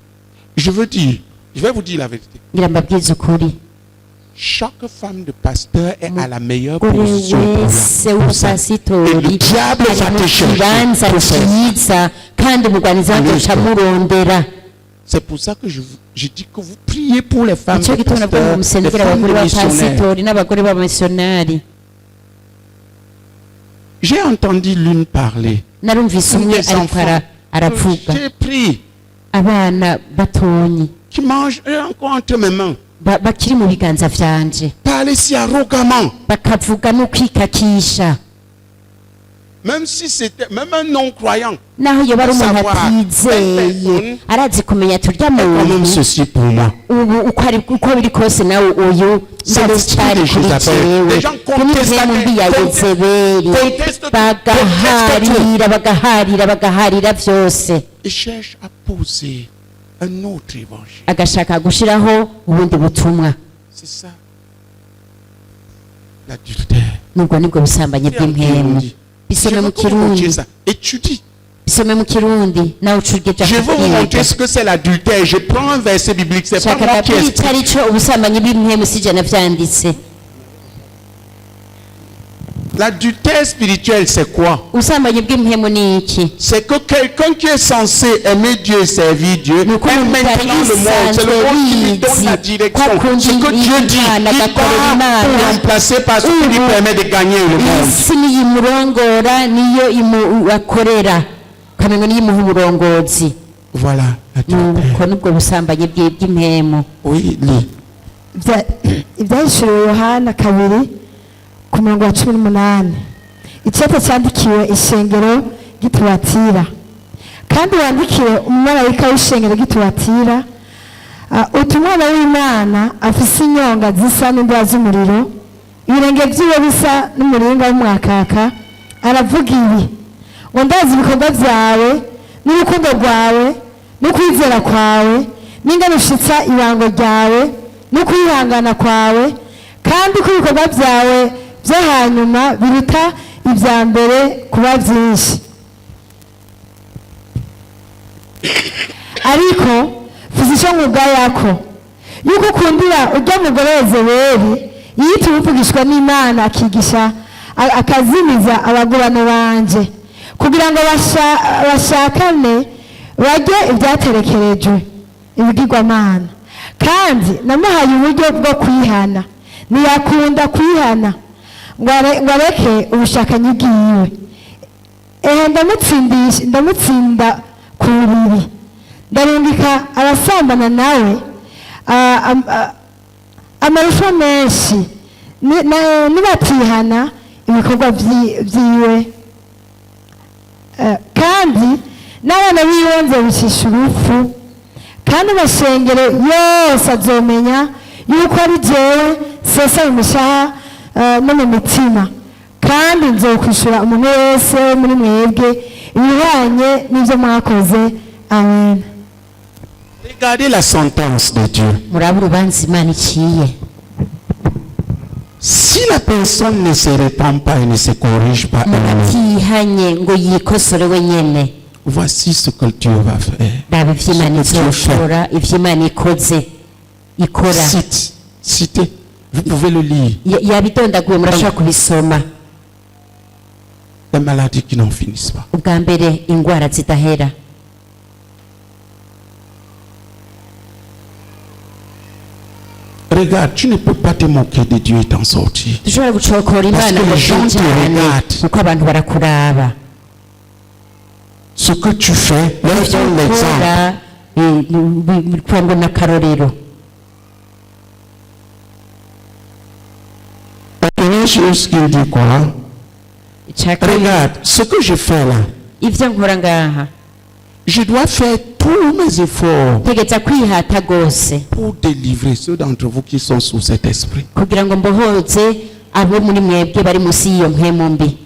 S1: Je vais vous dire la vérité.
S2: ngira mbabwize ukuri
S1: Chaque femme de pasteur est à la meilleure
S2: umugore
S1: position
S2: wese
S1: pour ça. Et
S2: w'umupasitori
S1: le diable
S2: ari
S1: va
S2: mu
S1: te
S2: kibanza
S1: chercher.
S2: cyiza kandi umugwanizi azoca amurondera
S1: C'est pour ça que je dis que vous priez pour les femmes
S2: nicyo
S1: de
S2: gituma navuga ngo
S1: pasteurs, les
S2: musengera
S1: femmes
S2: abagore
S1: de missionnaires.
S2: b'abapasitori n'abagore b'abamisiyonari
S1: J'ai entendu l'une parler.
S2: narumvise umwe
S1: Des
S2: ariko
S1: enfants
S2: aravuga
S1: que j'ai pris,
S2: abana batonyi
S1: qui mangent encore entre mes mains.
S2: bakiri mu biganza vyanje
S1: Parler si arrogamment.
S2: bakavuga no kwikakisha
S1: Même si c'était même un non-croyant.
S2: naho iyo bari umuntu
S1: Savoir.
S2: atizeye arazi kumenya turya
S1: Quand même
S2: muntu
S1: ceci pour moi.
S2: ubu uko biri kose nawe uyu
S1: C'est
S2: ndazi
S1: l'esprit
S2: cyari
S1: des
S2: kuri
S1: choses après.
S2: jewe
S1: Les gens contestent
S2: n'imvemu
S1: la-
S2: mbi ya yezebeli
S1: contestent tout.
S2: bagaharira vyose
S1: Il cherche à poser un autre évangile.
S2: agashaka gushiraho ubundi butumwa
S1: C'est ça. L'adultère.
S2: nubwo nibwo busambanyi
S1: C'est en
S2: bw'impemu
S1: Kirundi. Je
S2: bisome
S1: veux
S2: mu
S1: que vous montriez
S2: kirundi
S1: ça. Étudie.
S2: bisome mu kirundi nawe ucugeja
S1: Je veux vous montrer ce que c'est l'adultère. Je prends un verset biblique. C'est pas
S2: shaka
S1: moi qui
S2: ndabwira
S1: explique.
S2: icyo ari cyo ubusambanyi bw'impemu sije navyanditse
S1: L'adultère spirituel, c'est quoi?
S2: ubusambanyi bw'impemu ni iki
S1: C'est que quelqu'un qui est censé aimer Dieu et servir Dieu,
S2: Nuko
S1: aime
S2: umuntu
S1: maintenant le monde. C'est le monde qui lui donne la direction. Ce que Dieu dit, il part pour remplacer par ce qui lui permet de gagner le monde.
S2: isi niyo imurongora niyo akorera ukamengo niyo imuha uburongozi
S1: Voilà. l'adultère.
S2: nuko nubwo busambanyi bw'impemu
S1: Oui, lis.
S5: ibyahishuriwe yohana 2:18 icyapa cyandikiwe ishengero gitubatira kandi wandikiwe umumarayika w'ishengero gitubatira utumwana w'imana afise inyonga zisa n'indwa z'umuriro ibirenge byiwe bisa n'umuringa w'umwakaka aravuga ibi ngo ndazi ibikorwa byawe n'urukundo rwawe n'ukwizera kwawe n'ingano ushitsa ibango ryawe n'ukwihangana kwawe kandi ko ibikorwa byawe byo hanyuma biruta ibya mbere kuba byinshi ariko fuza icyo mwuga yako yuko ukundira ujya mugore Yezebeli yiyita umuvugishwa n'Imana akigisha akazimiza abagurano banje kugira ngo bashakane barye ibyaterekerejwe ibigirwamana kandi namuhaye uburyo bwo kwihana ntiyakunda kwihana ngo areke ubushakanyi bwiwe ndamutsinda ku buriri ndarungika arasambana nawe amarusha menshi nibatihana ibikorwa byiwe kandi n'abana biwe nzobicisha urupfu kandi amashengero yose azomenya yuko ari jewe sesa mu mishaha no mu mitima kandi nzokwishura umuntu wese muri mwebwe ibihwanye n'ibyo mwakoze amen.
S1: Regardez la sentence de Dieu.
S2: muraba urubanza imana iciye
S1: Si la personne ne se répand pas et ne se corrige pas
S2: umuntu
S1: elle-même,
S2: atihanye ngo yikosore wenyene
S1: Voici ce que Dieu va faire.
S2: raba ivyo Imana izokora, ivyo Imana ikoze ikora.
S1: Citez. Vous pouvez le lire.
S2: Yabidondaguye murashobora kubisoma.
S1: Les maladies qui n'en finissent pas.
S2: Ubwa mbere ingwara zidahera.
S1: Regarde, tu ne peux pas te moquer de Dieu et t'en sortir.
S2: Dushobora gucokora Imana ngo twinjirane kuko abantu barakuraba.
S1: Ce que tu fais, leur donne l'exemple.
S2: Kwambo n'akarorero.
S1: La première chose qu'il dit quoi? Regarde, ce que je fais là,
S2: Ivyo nkora ngaha
S1: je dois faire tous mes efforts
S2: tegeza kwihata gose
S1: pour délivrer ceux d'entre vous qui sont sous cet esprit.
S2: kugira ngo mbohoze abo muri mwebwe bari musi y'iyo mpemu mbi,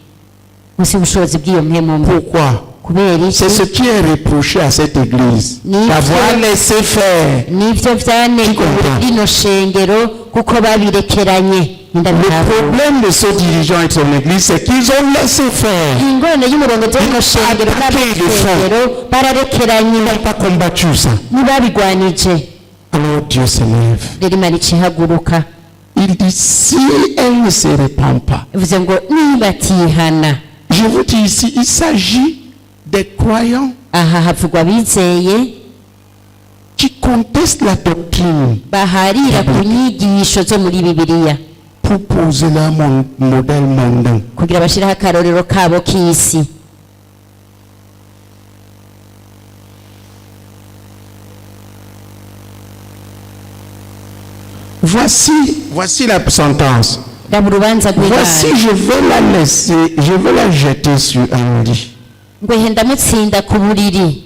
S2: musi y'ubushobozi bw'iyo mpemu mbi.
S1: Pourquoi?
S2: Kubera
S1: C'est ce
S2: iki?
S1: qui est reproché à cette église.
S2: Ni-
S1: D'avoir laissé faire.
S2: Nivyo vyaneguriwe rino shengero kuko babirekeranye.
S1: Le
S2: Ndabihabura.
S1: problème de ce dirigeant et de son église, c'est qu'ils ont laissé faire.
S2: Ingorane y'umurongozi w'ino shengero n'abishengero bararekeranye,
S1: Ils n'ont pas combattu ça.
S2: ntibabigwanije.
S1: Alors Dieu s'élève.
S2: Rero Imana icihaguruka
S1: Il dit, si elle ne se répand pas.
S2: ivuze ngo nibatihana.
S1: Je vous dis ici, il s'agit des croyants
S2: Aha havugwa abizeye
S1: qui contestent la doctrine
S2: baharira ku nyigisho zo muri Bibiliya
S1: pour poser leur modèle mondain.
S2: kugira bashiraho akarorero kabo k'isi.
S1: Voici la sentence.
S2: Raba urubanza
S1: Voici,
S2: rw'Imana
S1: je vais la laisser, je vais la jeter sur un lit
S2: ngo henda mutsinda ku buriri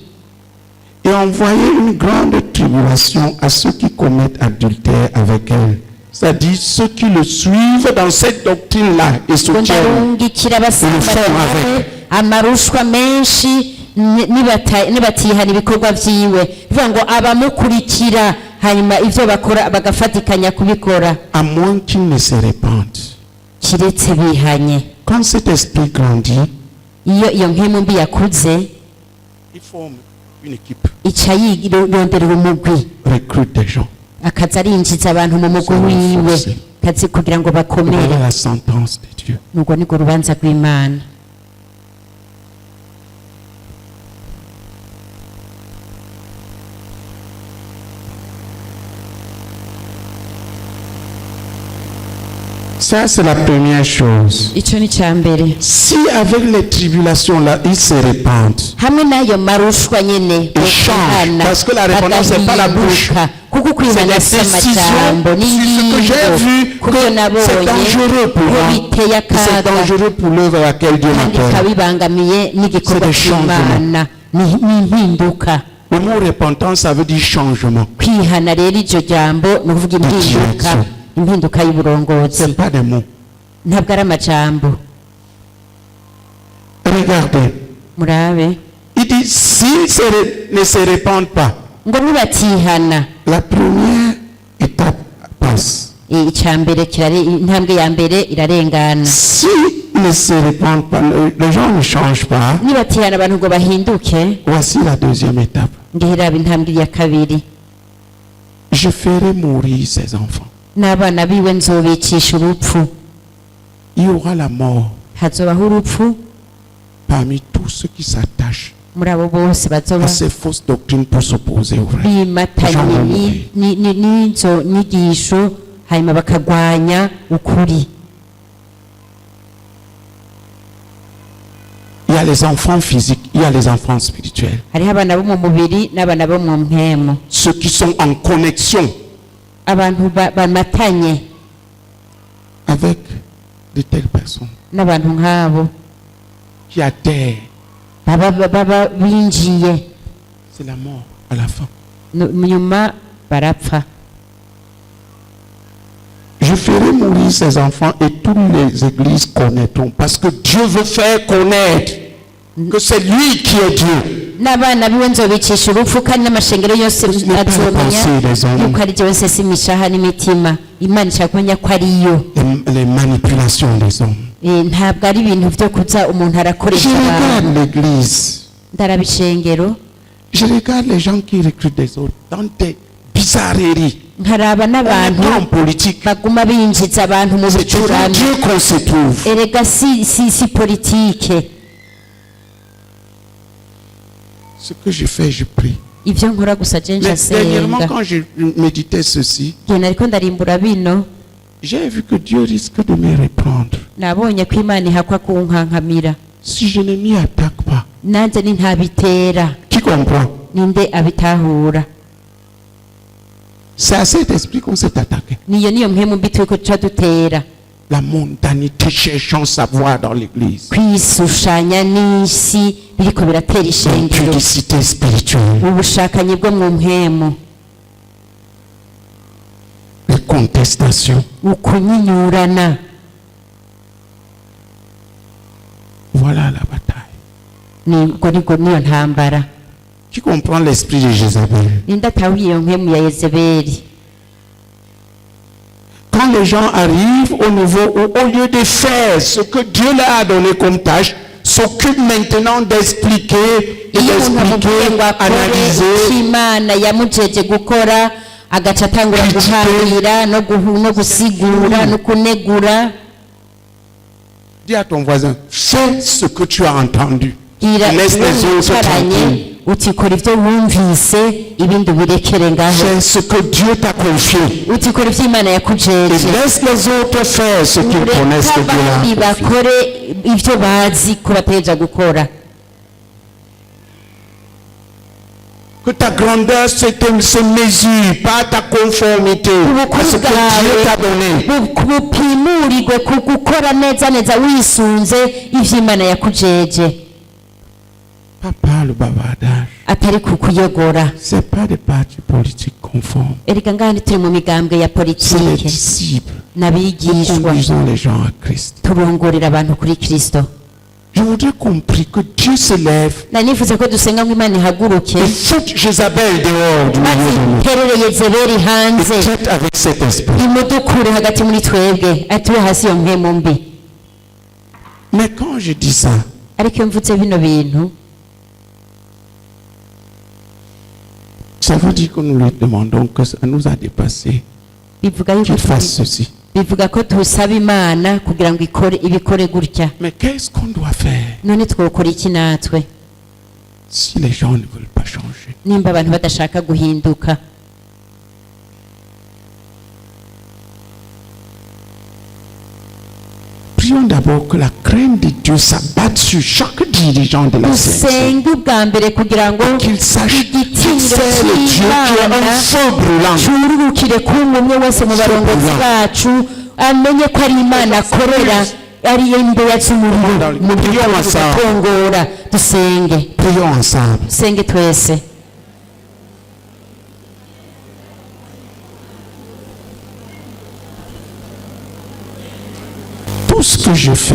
S1: et envoyer une grande tribulation à ceux qui commettent adultère avec elle. C'est-à-dire ceux qui le suivent dans cette doctrine-là et
S2: ngo
S1: soutiennent.
S2: ndarungikira abasambanyi amarushwa menshi nibatihana ibikorwa vyiwe, bivuga ngo abamukurikira hanyuma ivyo bakora bagafatikanya kubikora,
S1: À moins qu'ils ne se répandent.
S2: kiretse bihanye.
S1: Quand cet esprit grandit,
S2: Iyo mpemu mbi yakuze
S1: il forme une équipe,
S2: ica yironderera umugwi,
S1: recrute des gens.
S2: akaza arinjiza abantu mu mugwi wiwe kazi kugira ngo bakomere.
S1: Voilà la sentence de Dieu.
S2: Nuko niko urubanza rw'Imana.
S1: Ça, c'est la première chose.
S2: Ico ni ca mbere.
S1: Si avec les tribulations là, ils se répandent,
S2: Hamwe n'ayo marushwa nyene
S1: ils changent. Parce que la repentance, c'est pas la bouche.
S2: kuko
S1: C'est
S2: kwihana
S1: les
S2: si
S1: décisions.
S2: amajambo
S1: C'est ce que j'ai vu,
S2: kuko
S1: que c'est
S2: nabonye
S1: dangereux pour
S2: ko
S1: moi.
S2: biteye
S1: C'est
S2: akaga
S1: dangereux pour l'œuvre à laquelle Dieu
S2: kandi
S1: m'appelle.
S2: kabibangamiye n'igikorwa
S1: C'est des
S2: cy'Imana n'impinduka.
S1: Le mot repentance, ça veut dire changement.
S2: Kwihana rero iryo jambo ni ukuvuga impinduka, impinduka y'uburongozi,
S1: C'est pas des mots.
S2: ntabwo ari amajambo.
S1: Regardez.
S2: Murabe
S1: Il dit, s'ils ne se répandent pas,
S2: ngo nibatihana,
S1: la première étape passe.
S2: icya mbere intambwe ya mbere irarengana.
S1: S'ils ne se répandent pas, les gens ne changent pas.
S2: Nibatihana abantu ngo bahinduke,
S1: Voici la deuxième étape.
S2: ngihiraba intambwe ya kabiri.
S1: Je ferai mourir ces enfants.
S2: N'abana biwe nzobicisha urupfu,
S1: Il y aura la mort
S2: hazobaho urupfu
S1: parmi tous ceux qui s'attachent
S2: muri abo bose bazoba
S1: à ces fausses doctrines pour s'opposer au vrai.
S2: bimatanye n'izo nyigisho hanyuma bakagwanya ukuri.
S1: Il y a les enfants physiques, il y a les enfants spirituels.
S2: Hariho abana bo mu mubiri n'abana bo mu mpemu,
S1: Ceux qui sont en connexion
S2: abantu bamatanye
S1: avec de telles personnes
S2: n'abantu nk'abo
S1: qui adhèrent.
S2: baba binjiye
S1: C'est la mort à la fin.
S2: nyuma barapfa.
S1: Je ferai mourir ces enfants et toutes les églises connaîtront. Parce que Dieu veut faire connaître que c'est lui qui est Dieu.
S2: N'abana biwe nzobicisha urupfu kandi n'amashengero yose azomenya yuko ari Jyewe nsesa imishaha n'imitima. Imana ishaka kumenya ko ari yo.
S1: Les manipulations des hommes.
S2: Ntabwo ari ibintu byo kuza umuntu
S1: Je
S2: arakoresha
S1: regarde
S2: abantu.
S1: l'église.
S2: ndaraba ishengero
S1: Je regarde les gens qui recrutent des autres dans des bizarreries.
S2: nkaraba
S1: On est
S2: n'abantu
S1: pas en politique.
S2: baguma binjiza abantu mu
S1: C'est devant
S2: bicurane
S1: Dieu qu'on se trouve.
S2: erega si politike.
S1: Ce que je fais, je prie.
S2: Ivyo nkora gusa je
S1: Mais dernièrement,
S2: njasenga.
S1: quand je méditais ceci,
S2: Igihe nariko ndarimbura bino
S1: j'ai vu que Dieu risque de me reprendre.
S2: nabonye ko Imana ihakwa kunkankamira
S1: Si je ne m'y attaque pas.
S2: nanje ni ntabitera
S1: Qui comprend?
S2: ninde abitahura.
S1: C'est à cet esprit qu'on s'est attaqué.
S2: Niyo mpemu mbi turiko tuca dutera
S1: La mondanité, cherchant savoir dans l'église.
S2: kwishushanya n'isi biriko biratera ishengero,
S1: L'impudicité spirituelle.
S2: ubushakanyi bwo mu mpemu,
S1: Les contestations.
S2: ukunyinyurana.
S1: Voilà la bataille.
S2: Niyo ntambara.
S1: Qui comprend l'esprit de Jézabel?
S2: Ninde atahuye iyo mpemu ya Yezebeli?
S1: Quand les gens arrivent au niveau où, au lieu de faire ce que Dieu leur a donné comme tâche, s'occupent maintenant d'expliquer,
S2: Iyo umuntu amubwiye ngo akore
S1: analyser,
S2: icyo Imana yamujeje gukora agaca atangura guhahira no gusigura no kunegura.
S1: dis à ton voisin, fais ce que tu as entendu.
S2: Gira
S1: Laisse les autres
S2: wicaranye
S1: tranquilles.
S2: utikora ibyo wumvise ibindi ubirekere ngaho.
S1: Fais ce que Dieu t'a confié.
S2: Utikora ibyo Imana
S1: Et
S2: yakujeje.
S1: laisse les autres faire ce qu'ils connaissent que Dieu
S2: abandi
S1: leur a confié.
S2: bakore ibyo bazi ko bategerezwa gukora.
S1: Que ta grandeur se mesure pas à ta conformité à ce que Dieu t'a donné.
S2: bupimurirwe ku gukora neza neza wisunze ivyo Imana yakujeje,
S1: Pas par le bavardage.
S2: atari ku kuyogora.
S1: C'est pas des partis politiques conformes.
S2: Erega ngaha ntituri mu migambwe ya
S1: C'est les
S2: politike
S1: disciples. Nous
S2: n'abigishwa,
S1: conduisons les gens à Christ.
S2: turongorera abantu kuri Kristo.
S1: Je voudrais compris que Dieu se lève
S2: nari nifuza ko dusenga ngo Imana ihaguruke
S1: et foute Jézabel dehors du milieu de nous.
S2: terere Yezebeli
S1: Et
S2: hanze,
S1: traite avec cet esprit.
S2: imudukure hagati muri twebwe, atube hasi iyo mpemu mbi.
S1: Mais quand je dis ça,
S2: Ariko iyo mvutse bino bintu
S1: ça veut dire que nous lui demandons que ça nous a dépassé.
S2: bivuga yuko
S1: Qu'il fasse ceci.
S2: bivuga ko tusaba Imana kugira ngo ibikore gutya.
S1: Mais qu'est-ce qu'on doit faire
S2: None twokora iki natwe
S1: si les gens ne veulent pas changer?
S2: nimba abantu badashaka guhinduka?
S1: Prions d'abord que la crainte de Dieu s'abatte sur chaque dirigeant de la sélection.
S2: dusenge ubwa mbere kugira ngo
S1: Qu'il sache qui
S2: igitinyiro
S1: c'est le Dieu qui a un
S2: cy'Imana
S1: feu brûlant.
S2: cyururukire kuri umwe wese mu barongozi bacu, amenye ko ari Imana akorera, ari yo mbeya z'umuriro mu buryo bugatongora. Dusenge,
S1: Prions ensemble.
S2: dusenge twese.
S1: Tout ce que je fais,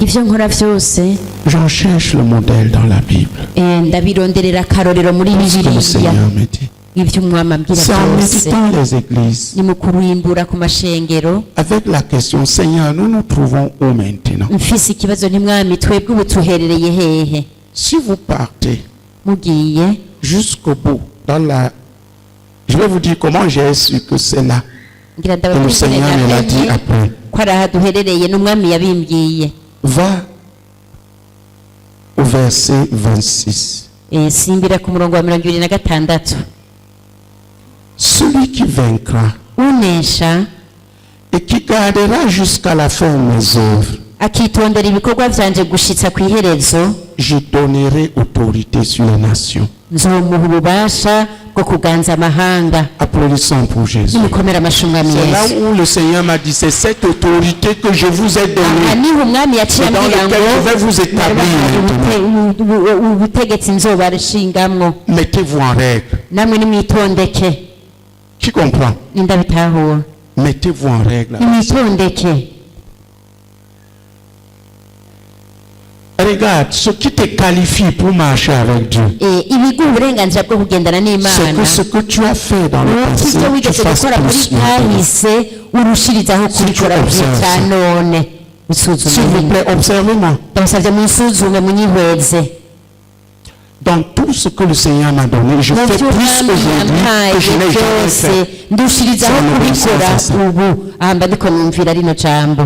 S2: Ivyo nkora vyose
S1: j'en cherche le modèle dans la Bible.
S2: ndabironderera akarorero muri
S1: Ce que le
S2: Bibiliya.
S1: Seigneur me dit.
S2: Ivyo umwami ambwira
S1: C'est en
S2: byose
S1: méditant les églises
S2: ni mu kurimbura ku mashengero.
S1: avec la question, Seigneur, nous nous trouvons où maintenant?
S2: Mfise ikibazo ni mwami, twebwe ubu tuherereye hehe?
S1: Si vous partez
S2: Mugiye
S1: jusqu'au bout, je vais vous dire comment j'ai su que c'est là.
S2: ngira
S1: Et le Seigneur me l'a dit
S2: ndababwire
S1: après.
S2: ko ari aha duherereye n'umwami yabimbwiye.
S1: Va au verset 26.
S2: Simbira ku murongo wa 26.
S1: Celui qui vaincra
S2: Unesha
S1: et qui gardera jusqu'à la fin mes œuvres,
S2: akitondera ibikorwa vyanje gushitsa ku iherezo,
S1: je donnerai autorité sur les nations.
S2: nzomuha ububasha bwo kuganza amahanga.
S1: Applaudissons pour Jésus.
S2: Nimukomere amashyi umwami
S1: C'est là
S2: Yesu.
S1: où le Seigneur m'a dit, c'est cette autorité que je vous ai
S2: Aha
S1: donnée,
S2: niho umwami yaciye
S1: et dans
S2: ambwira
S1: laquelle je vais vous établir maintenant.
S2: ubutegetsi nzobarishingamwo.
S1: Mettez-vous en règle.
S2: Namwe nimwitondeke.
S1: Qui comprend?
S2: Nindabitahura.
S1: Mettez-vous en règle.
S2: Nimwitondeke.
S1: Regarde, ce qui te qualifie pour marcher avec Dieu,
S2: Ibiguha uburenganzira bwo kugendana
S1: c'est
S2: n'Imana,
S1: que ce que tu as fait dans le
S2: nuko
S1: passé,
S2: ibyo
S1: tu
S2: wigeze
S1: fasses
S2: gukora muri
S1: plus maintenant.
S2: kahise urushirizaho kubikora mu gihe cya none.
S1: S'il vous
S2: Musuzume.
S1: plaît, observez-moi.
S2: Ndabasabye munsuzume munyihweze.
S1: Dans tout ce que le Seigneur m'a donné, je
S2: mu
S1: fais
S2: byo
S1: plus
S2: umwami
S1: aujourd'hui
S2: yampaye
S1: que je n'ai jamais
S2: byose
S1: fait.
S2: ndushirizaho
S1: C'est
S2: kubikora
S1: ça.
S2: ubu ahamba ndiko numvira rino jambo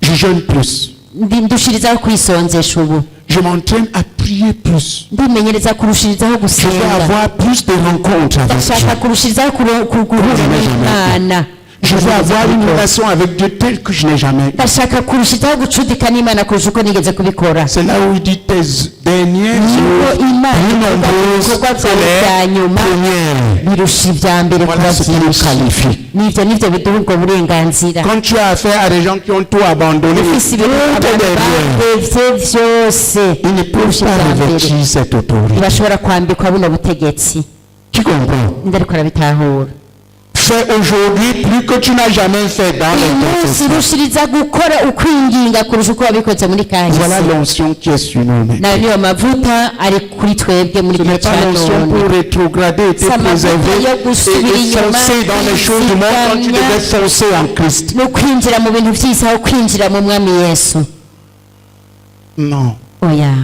S1: Je jeûne plus.
S2: ndushirizaho kwisonzesha ubu
S1: Je m'entraîne à prier plus.
S2: ndimenyereza kurushirizaho
S1: Je veux
S2: gusenga
S1: avoir plus de rencontres avec
S2: ndashaka
S1: Dieu.
S2: kurushirizaho guhura n'imana
S1: Je veux avoir une relation avec Dieu telle que je n'ai jamais eu.
S2: ndashaka kurushirizaho gucudika n'imana kurusha uko nigeze kubikora
S1: C'est là où il dit tes derniers
S2: niyo
S1: jours,
S2: imana
S1: plus
S2: ivuga
S1: nombreuses
S2: ibikorwa
S1: que
S2: byawe bya
S1: les
S2: nyuma
S1: premières.
S2: birusha ibya mbere kuba
S1: Voilà ce qui nous
S2: byinshi
S1: qualifie.
S2: nivyo biduha ubwo burenganzira
S1: Quand tu as affaire à des gens qui ont tout abandonné,
S2: ufise ibintu
S1: tout est
S2: abantu
S1: derrière.
S2: bahevye vyose
S1: Ils ne peuvent
S2: birusha
S1: pas
S2: ibya mbere
S1: revêtir cette autorité.
S2: ntibashobora kwambikwa buno butegetsi
S1: Tu comprends?
S2: ndariko arabitahura
S1: Fais aujourd'hui plus que tu n'as jamais fait dans
S2: uyu
S1: les
S2: munsi
S1: confessions.
S2: rushiriza gukora ukwinginga kurusha uko wabikoze muri kahise
S1: Voilà l'onction qui est sur nous. Mais
S2: nayo niyo mavuta ari kuri twebwe muri
S1: ce
S2: gihe
S1: n'est pas
S2: cya
S1: l'onction
S2: none
S1: pour rétrograder et te
S2: Ça m'a
S1: préserver
S2: fait yo gusubira
S1: et
S2: inyuma,
S1: foncer dans les choses du monde quand tu
S2: kwizigamya.
S1: devais foncer en Christ.
S2: no kwinjira mu bintu by'isi aho kwinjira mu mwami yesu
S1: Non,
S2: oya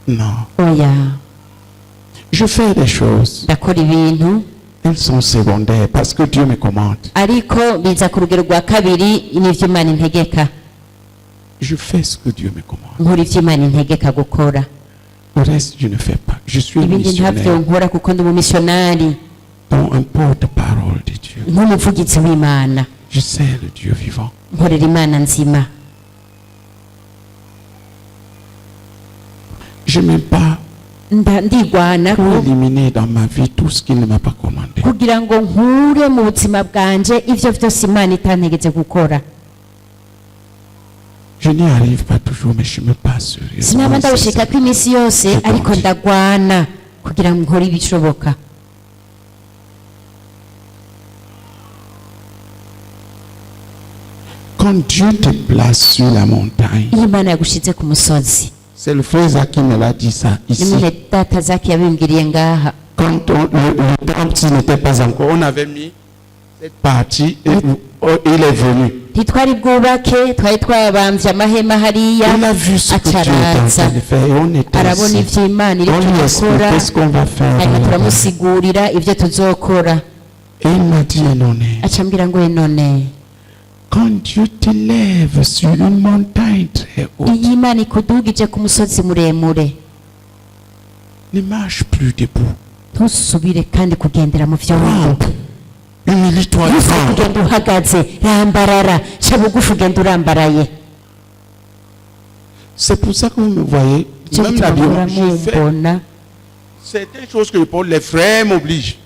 S1: non.
S2: oya
S1: Je fais des choses.
S2: ndakora ibintu
S1: Elles sont secondaires parce que Dieu me commande.
S2: ariko biza ku rugero rwa kabiri n'ivyo imana integeka
S1: Je fais ce que Dieu me commande.
S2: nkora ivyo imana integeka gukora
S1: Le reste, je ne fais pas. Je suis un
S2: ibindi ntabyo
S1: missionnaire,
S2: nkora kuko ndi umumisiyonari
S1: dont un porte-parole de Dieu.
S2: nk'umuvugizi w'imana
S1: Je sais le Dieu vivant.
S2: nkorera imana nzima
S1: Je me bats
S2: ndigwana
S1: pour éliminer dans ma vie tout ce qu'il ne m'a pas commandé.
S2: kugira ngo nkure mu buzima bwanje ivyo vyose imana itantegetse gukora
S1: Je n'y arrive pas toujours, mais je me bats sérieusement.
S2: sinaba ndabishikako iminsi yose ariko ndagwana kugira ngo nkore ibishoboka
S1: Quand Dieu te place sur la montagne,
S2: iyo imana yagushize ku musozi
S1: c'est le frère Zach qui me l'a dit ça
S2: ni
S1: ici.
S2: mwene data zaki yabimbwiriye ngaha
S1: Quand le temple n'était pas encore, on avait mis cette partie et il est venu.
S2: ntitwari bwubake twari twabambye amahema hariya
S1: Il a vu ce que Dieu était en train de faire et on était
S2: arabona
S1: ici.
S2: ivyo imana iri
S1: On lui
S2: turakora
S1: expliquait ce qu'on va faire.
S2: hanyuma turamusigurira ivyo tuzokora
S1: Et il m'a dit, Enone,
S2: aca ambwira ngo none
S1: quand Dieu t'élève sur une montagne très haute,
S2: iyo imana ikudugije ku musozi muremure
S1: ne marche plus debout.
S2: ntusubire kandi kugendera mu vyondo
S1: Rampe. Humilie-toi
S2: ntuse
S1: devant.
S2: kugenda uhagaze rambarara ca bugufi ugenda urambaraye
S1: C'est pour ça que vous me voyez,
S2: cyo
S1: même
S2: gituma
S1: l'habillement,
S2: muhora
S1: je fais
S2: mumbona
S1: certaines choses que je porte, les frères m'obligent.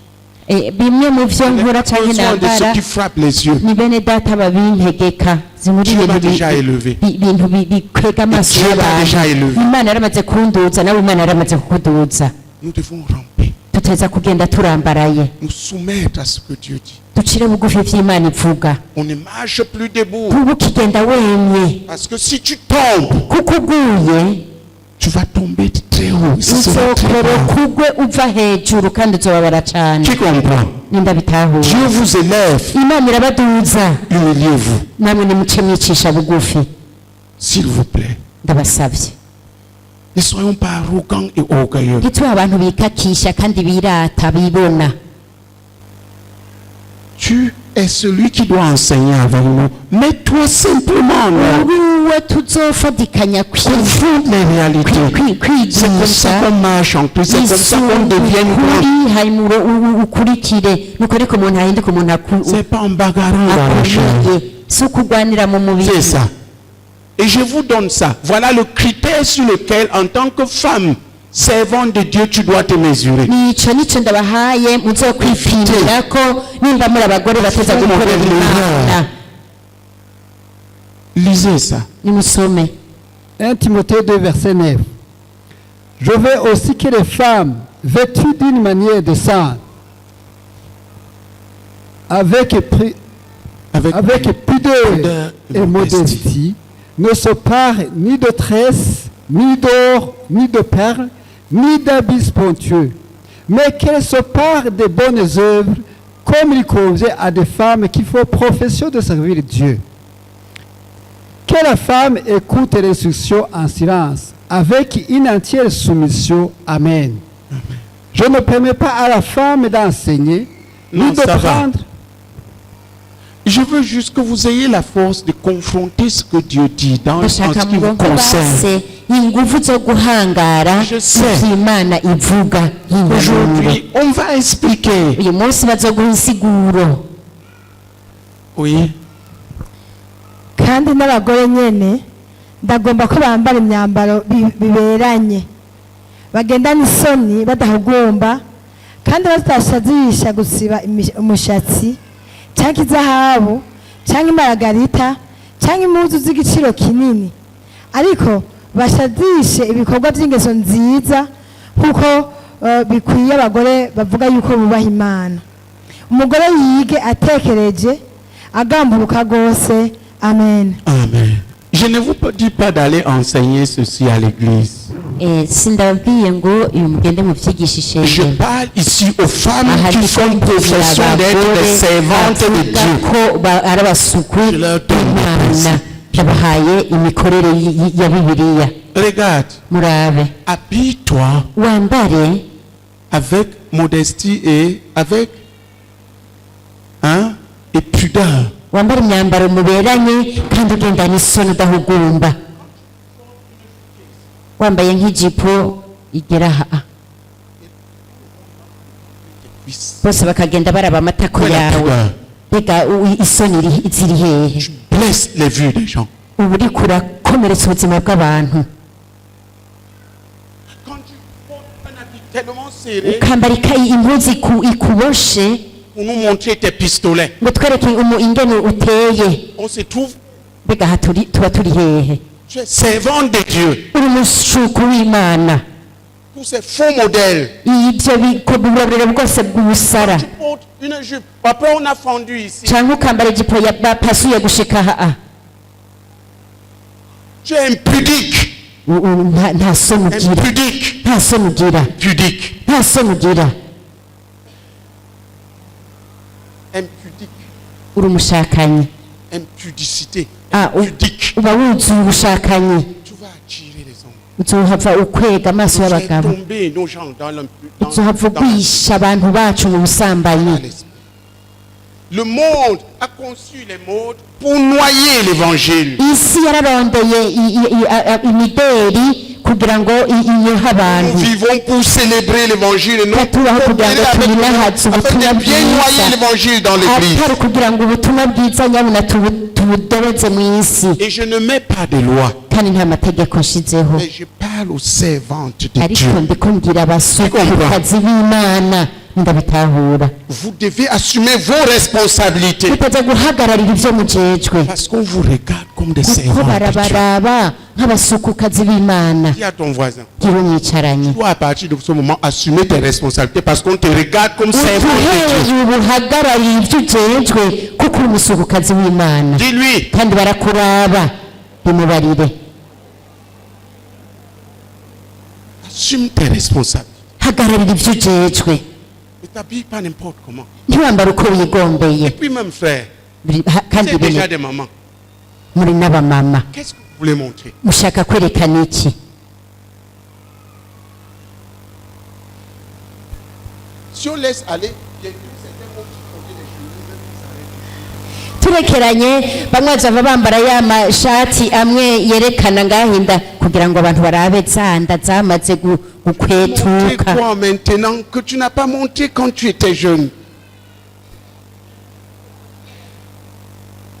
S2: bimwe mu vyo
S1: Les
S2: nkora canke
S1: besoins de
S2: nambara
S1: ceux qui frappent les yeux.
S2: ni bene data babintegeka zimuri
S1: Dieu m'a
S2: ibintu
S1: déjà élevé.
S2: ibintu bikwega amaso
S1: Dieu m'a déjà
S2: y'abantu
S1: élevé.
S2: imana yaramaze kunduza nawe imana yaramaze kukuduza
S1: Nous devons ramper,
S2: tuteza kugenda turambaraye
S1: nous soumettre à ce que Dieu dit.
S2: ducire bugufi vy'imana ivuga
S1: On ne marche plus debout.
S2: ntuba ukigenda wemye
S1: Parce que si tu tombes,
S2: kuko uguye
S1: tu vas tomber de très haut. Ce sera très
S2: uzokora
S1: bas.
S2: kugwe uva hejuru kandi uzobabara cane
S1: Qui comprend?
S2: ninda bitahura
S1: Dieu vous élève,
S2: imana irabaduza
S1: humiliez-vous,
S2: namwe nimuce mwicisha bugufi
S1: s'il vous plaît.
S2: ndabasavye
S1: Ne soyons pas arrogants et orgueilleux.
S2: ntitube abantu bikakisha kandi birata bibona
S1: Tu es celui qui doit enseigner avec nous. Mets-toi simplement là.
S2: uriwe tuzofatikanya
S1: Confronte les réalités. C'est comme ça
S2: kwigisha
S1: qu'on marche en Christ. C'est comme ça qu'on devient grand.
S2: ukuri hanyuma ukurikire nuko ariko umuntu ahinduka umuntu
S1: C'est pas en bagarrant dans la chair.
S2: akomeye si ukugwanira mu mubiri
S1: C'est ça. Et je vous donne ça. Voilà le critère sur lequel, en tant que femme, servante de Dieu, tu dois te mesurer.
S2: nico ndabahaye muzokwipimirako nimba muri abagore bateza gukorera imana
S1: Lisez ça.
S2: nimusome
S3: 1 Timothée 2, verset 9. Je veux aussi que les femmes, vêtues d'une manière décente, avec pudeur et modestie, ne se parent ni de tresses, ni d'or, ni de perles, ni d'habits splendieux, mais qu'elles se parent des bonnes œuvres, comme il convient à des femmes qui font profession de servir Dieu. Que la femme écoute l'instruction en silence, avec une entière soumission. Amen. Je ne permets pas à la femme d'enseigner,
S1: Non,
S3: ni de
S1: ça va.
S3: prendre.
S1: Je veux juste que vous ayez la force de confronter ce que Dieu dit en
S2: ndashaka
S1: ce qui vous
S2: mugongo
S1: concerne.
S2: base ingufu zo guhangara
S1: Je sais.
S2: ivy'imana ivuga y'impanuro.
S1: Aujourd'hui, on va expliquer.
S2: uyu munsi bazoguha insiguro.
S1: Oui.
S5: kandi n'abagore nyene ndagomba ko bambara imyambaro biberanye bagendana isoni badahugumba kandi batashazisha gusiba umushatsi cyangwa izahabu cyangwa imaragarita cyangwa impuzu z'igiciro kinini, ariko bashadishe ibikorwa by'ingeso nziza nk'uko bikwiye abagore bavuga yuko bubaha Imana. Umugore yige atekereje agamburuka rwose. Amen.
S1: Amen. Je ne vous dis pas d'aller enseigner ceci à l'église.
S2: Sindababwiye ngo uyu mugende muvyigisha
S1: Je
S2: ishengero.
S1: parle ici aux femmes
S2: Aha
S1: qui font profession d'être des servantes de Dieu.
S2: ko ari abasuku
S1: Je leur donne des
S2: b'Imana
S1: principes.
S2: yabahaye imikorere ya Bibiliya.
S1: Regarde,
S2: Murabe,
S1: habille-toi
S2: wambare
S1: avec modestie et avec et pudeur.
S2: wambare imyambaro muberanye kandi ugendana isoni udahugumba, wambaye nk'ijipo igera aha bose bakagenda baraba amatako
S1: Quelle
S2: yawe.
S1: pudeur.
S2: Mbega isoni ziri hehe?
S1: Tu blesses les vues des gens.
S2: uba uriko urakomeretsa ubuzima bw'abantu.
S1: Quand tu portes un habit tellement serré
S2: ukambara impuzu ikuboshe
S1: pour nous montrer tes pistolets,
S2: ngo twereke ingene uteye,
S1: on se trouve,
S2: mbega aha tuba turi hehe?
S1: tu es servant de Dieu.
S2: uri umushuku w'Imana.
S1: Tous ces faux modèles.
S2: ibyo bikorwa bwose bw'ubusara,
S1: Tu portes une jupe. Après, on a fendu ici.
S2: cyangwa ukambara ijipo bapasuye gushika aha.
S1: Tu es impudique.
S2: Nta soni ugira,
S1: Impudique.
S2: nta soni ugira,
S1: Impudique.
S2: nta soni ugira.
S1: Impudique.
S2: uri umushakanyi.
S1: Impudicité.
S2: Ah,
S1: Impudique.
S2: uba wuzuye ubushakanyi,
S1: Tu vas attirer les hommes.
S2: uzohava ukwega amaso
S1: Tu fais
S2: y'abagabo,
S1: tomber nos gens dans
S2: uzohava ugwisha abantu bacu mu busambanyi.
S1: l'esprit. Le monde a conçu les modes pour noyer l'évangile.
S2: isi yararondeye imideri kugira ngo iyehe
S1: Nous
S2: abantu.
S1: vivons pour célébrer l'évangile et non pour
S2: Tubaho kugira ngo
S1: avec
S2: twinahaze
S1: afin
S2: ubutumwa
S1: de bien noyer
S2: bwiza,
S1: l'évangile dans l'église.
S2: atari kugira ngo ubutumwa bwiza nyabuna tubudobeze mu isi.
S1: Et je ne mets pas de loi,
S2: kandi nta mategeko nshizeho,
S1: mais je parle aux servantes de
S2: ariko
S1: Dieu.
S2: ndiko mbwira abasukukazi b'Imana, ndabitahura.
S1: Vous devez assumer vos responsabilités
S2: mutaza guhagararira ibyo mujejwe,
S1: parce qu'on vous regarde comme des
S2: kuko
S1: servantes de Dieu.
S2: barabaraba nk'abasukukazi b'Imana.
S1: Dis à ton voisin,
S2: gira unyicaranye,
S1: tu dois à partir de ce moment assumer tes responsabilités parce qu'on te regarde comme servant de Dieu.
S2: uhereye ubuhagarariye ibyo ujejwe kuko uri umusukukazi w'Imana,
S1: Dis-lui,
S2: kandi barakuraba. bimubarire,
S1: assume tes responsabilités.
S2: hagararira ibyo ujejwe,
S1: Ne t'habille pas n'importe comment.
S2: ntiwambare uko wigombeye.
S1: Et puis même frère,
S2: kandi
S1: c'est déjà
S2: bene
S1: des mamans.
S2: muri n'abamama,
S1: Qu'est-ce que vous voulez montrer?
S2: mushaka kwerekana iki?
S1: Si on laisse aller, il y a eu certains mots qui portaient les cheveux,
S2: turekeranye bamwe bazava bambara ya mashati amwe yerekana ngahinda kugira ngo abantu barabe zanda zamaze
S1: montrer
S2: gukwetuka.
S1: quoi maintenant que tu n'as pas montré quand tu étais jeune?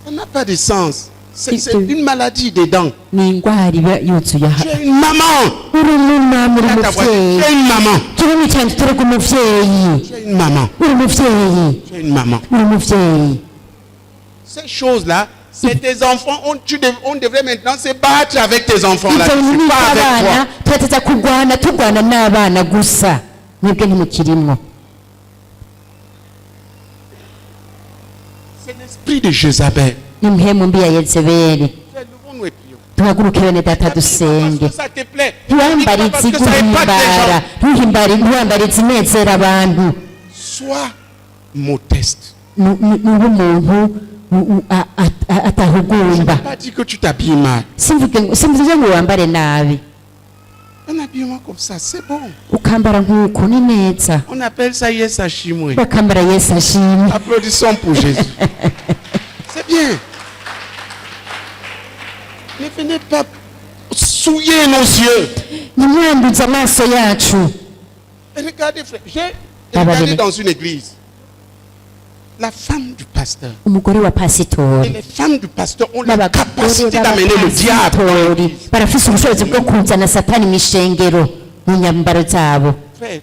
S1: Ça n'a pas de sens. C'est une maladie des dents.
S2: ni indwara iba yuzuye aha.
S1: Tu es une maman.
S2: uri umumama, uri
S1: Regarde ta voisine.
S2: umuvyeyi,
S1: Tu es une maman.
S2: turi cyane turi ku muvyeyi,
S1: Tu es une maman.
S2: uri umuvyeyi,
S1: Tu es une maman.
S2: uri umuvyeyi.
S1: Ces choses-là, c'est tes enfants. On devrait maintenant se battre avec tes enfants là.
S2: ibyo bintu ni
S1: Pas avec
S2: iby'abana,
S1: toi.
S2: turateza turwana n'abana gusa, mwebwe ntimukirimwo.
S1: C'est l'esprit de Jézabel.
S2: ni mpemu mbi ya Yezebeli.
S1: Levons-nous et prions.
S2: tuhaguruke bene data
S1: Parce
S2: dusenge.
S1: que ça te plaît.
S2: ntiwambare
S1: Parce que ça épate les gens.
S2: ntiwambare izinezera abantu.
S1: Sois modeste.
S2: nuba umuntu
S1: Je
S2: atahugumba.
S1: n'ai pas dit que tu t'habilles mal.
S2: simvuze ngo wambare nabi,
S1: habillement comme ça, c'est bon.
S2: ukambara nk'uku ni neza
S1: On appelle ça Yes Hashimwe.
S2: bakambara yesu ashimwe
S1: Applaudissons pour Jésus. C'est bien. Ne venez pas souiller nos yeux.
S2: nimwanduze amaso yacu
S1: Regardez, frère, j'ai
S2: Ah, bah,
S1: regardé
S2: oui.
S1: dans une église. La femme du pasteur
S2: umugore wa
S1: et
S2: pasitori
S1: les femmes du pasteur ont la
S2: n'abagore
S1: capacité d'amener le diable.
S2: b'abapasitori barafise ubushobozi bwo kuzana satani mu ishengero mu nyambaro zabo
S1: Frère,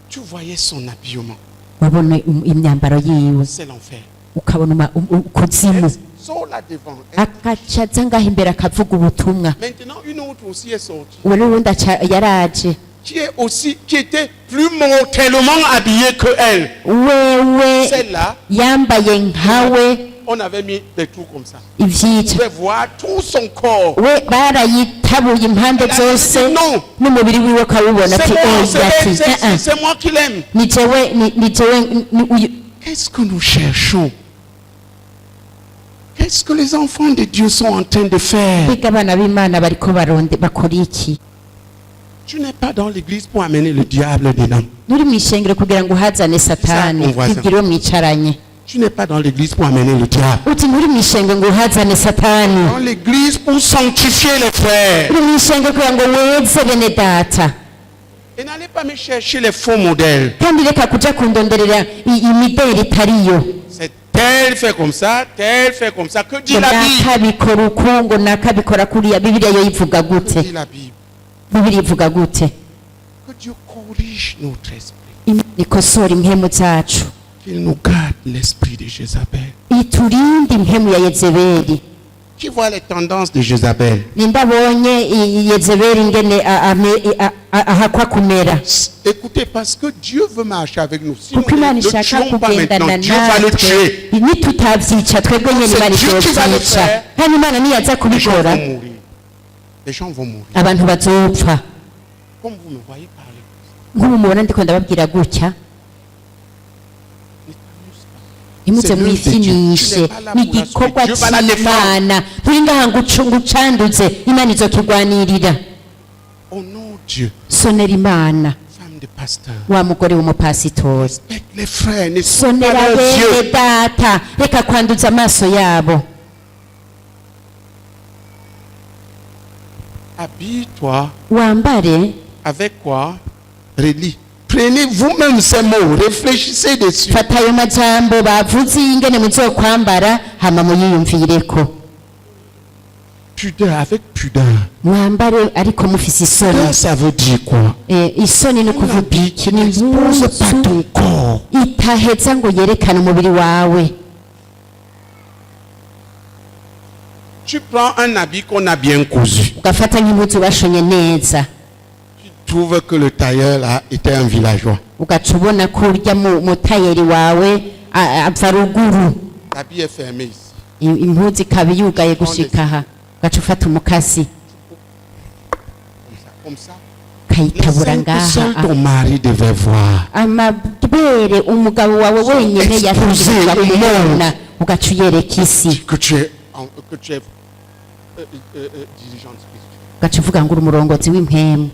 S1: tu voyais son habillement.
S2: wabona imyambaro yiwe
S1: C'est l'enfer.
S2: ukabona ukuzimu
S1: Sors là devant.
S2: akaca aza ngaho imbere akavuga ubutumwa
S1: Maintenant, une autre aussi est sortie.
S2: uwo n'uwundi yaraje
S1: Qui était plus mortellement habillée que elle.
S2: wewe
S1: Celle-là,
S2: yambaye nkawe
S1: on avait mis des trous comme ça.
S2: ivyica
S1: Tu pouvais voir tout son corps.
S2: we barayitabuye impande zose n'umubiri wiwe ukawubona ati oya ati
S1: C'est moi qui l'aime.
S2: ni jewe uyu
S1: Qu'est-ce que nous cherchons? Qu'est-ce que les enfants de Dieu sont en train de faire?
S2: biga abana b'imana bariko bakora iki
S1: Tu n'es pas dans l'église pour amener le diable dedans.
S2: nturi mu ishengero kugira ngo uhazane satani ibwire uwo mwicaranye
S1: Tu n'es pas dans l'église pour amener le diable.
S2: uti nturi mu ishengero ngo uhazane satani
S1: Dans l'église pour sanctifier les frères.
S2: uri mu ishengero kugira ngo weze bene data
S1: Et n'allez pas me chercher les faux modèles.
S2: kandi reka kuja kundonderera imideli itariyo
S1: C'est tel fait comme ça, que dit
S2: ngo
S1: la Bible.
S2: nakabikora uku ngo nakabikora kuriya bibiliya yo ivuga
S1: Que
S2: gute
S1: dit la Bible.
S2: bibiliya ivuga gute
S1: Que Dieu corrige notre esprit.
S2: imana ikosora impemu zacu
S1: Qu'il nous garde l'esprit de Jézabel.
S2: iturinde impemu ya yezebeli
S1: Qui voit les tendances de Jézabel?
S2: ninde abonye yezebeli ingene ahakwa kumera
S1: Écoutez, parce que Dieu veut marcher avec nous. Si nous
S2: kuko imana
S1: ne le
S2: ishaka
S1: tuons pas
S2: kugendana
S1: maintenant, Dieu va le
S2: natwe
S1: tuer.
S2: nitutavyica twebwe nyene
S1: C'est
S2: imana
S1: Dieu qui va le
S2: izovyica
S1: faire.
S2: kandi imana niyaza
S1: Les gens
S2: kubikora
S1: vont mourir. Les gens vont mourir.
S2: abantu bazopfa
S1: Comme vous me voyez parler.
S2: nk'ubu mubona ndiko ndababwira gutya ntimuze mwifinishe ni igikorwa cy'imana turi ngaha ngo ucanduze imana izokigwanirira
S1: Oh non, Dieu.
S2: sonera imana
S1: Femme de pasteur.
S2: wa mugore w'umupasitori
S1: Respecte les frères. Ne sois
S2: sonera
S1: pas leurs
S2: bene
S1: yeux.
S2: data reka kwanduza amaso yabo
S1: Habille-toi
S2: wambare
S1: avec quoi? Relis. Prenez vous-même ces mots. Réfléchissez dessus.
S2: fata ayo majambo bavuze ingene muzokwambara hama muyiyumvireko
S1: Pudeur, avec pudeur.
S2: mwambare ariko mufise isoni
S1: Pudeur, ça veut dire quoi?
S2: isoni ni ukuvuga iki ni
S1: N'expose pas
S2: impuzu
S1: ton corps.
S2: itaheza ngo yerekane umubiri wawe
S1: Tu prends un habit qu'on a bien cousu.
S2: ugafata nk'impuzu bashonye neza
S1: Tu trouves que le tailleur là était un villageois.
S2: ugaca ubona ko urya mutayeri wawe ava ruguru
S1: L'habit est fermé ici.
S2: impuzu ikaba yugaye gushika aha ugaca ufata umukasi
S1: Comme ça.
S2: ukayitabura
S1: Les seins que
S2: ngaha
S1: seul ton mari devait voir.
S2: amabere umugabo wawe wenyine yategerezwa kumubona ugaca uyereka isi
S1: Que tu es, dirigeante spirituelle.
S2: ugaca uvuga ngo uri umurongozi w'impemu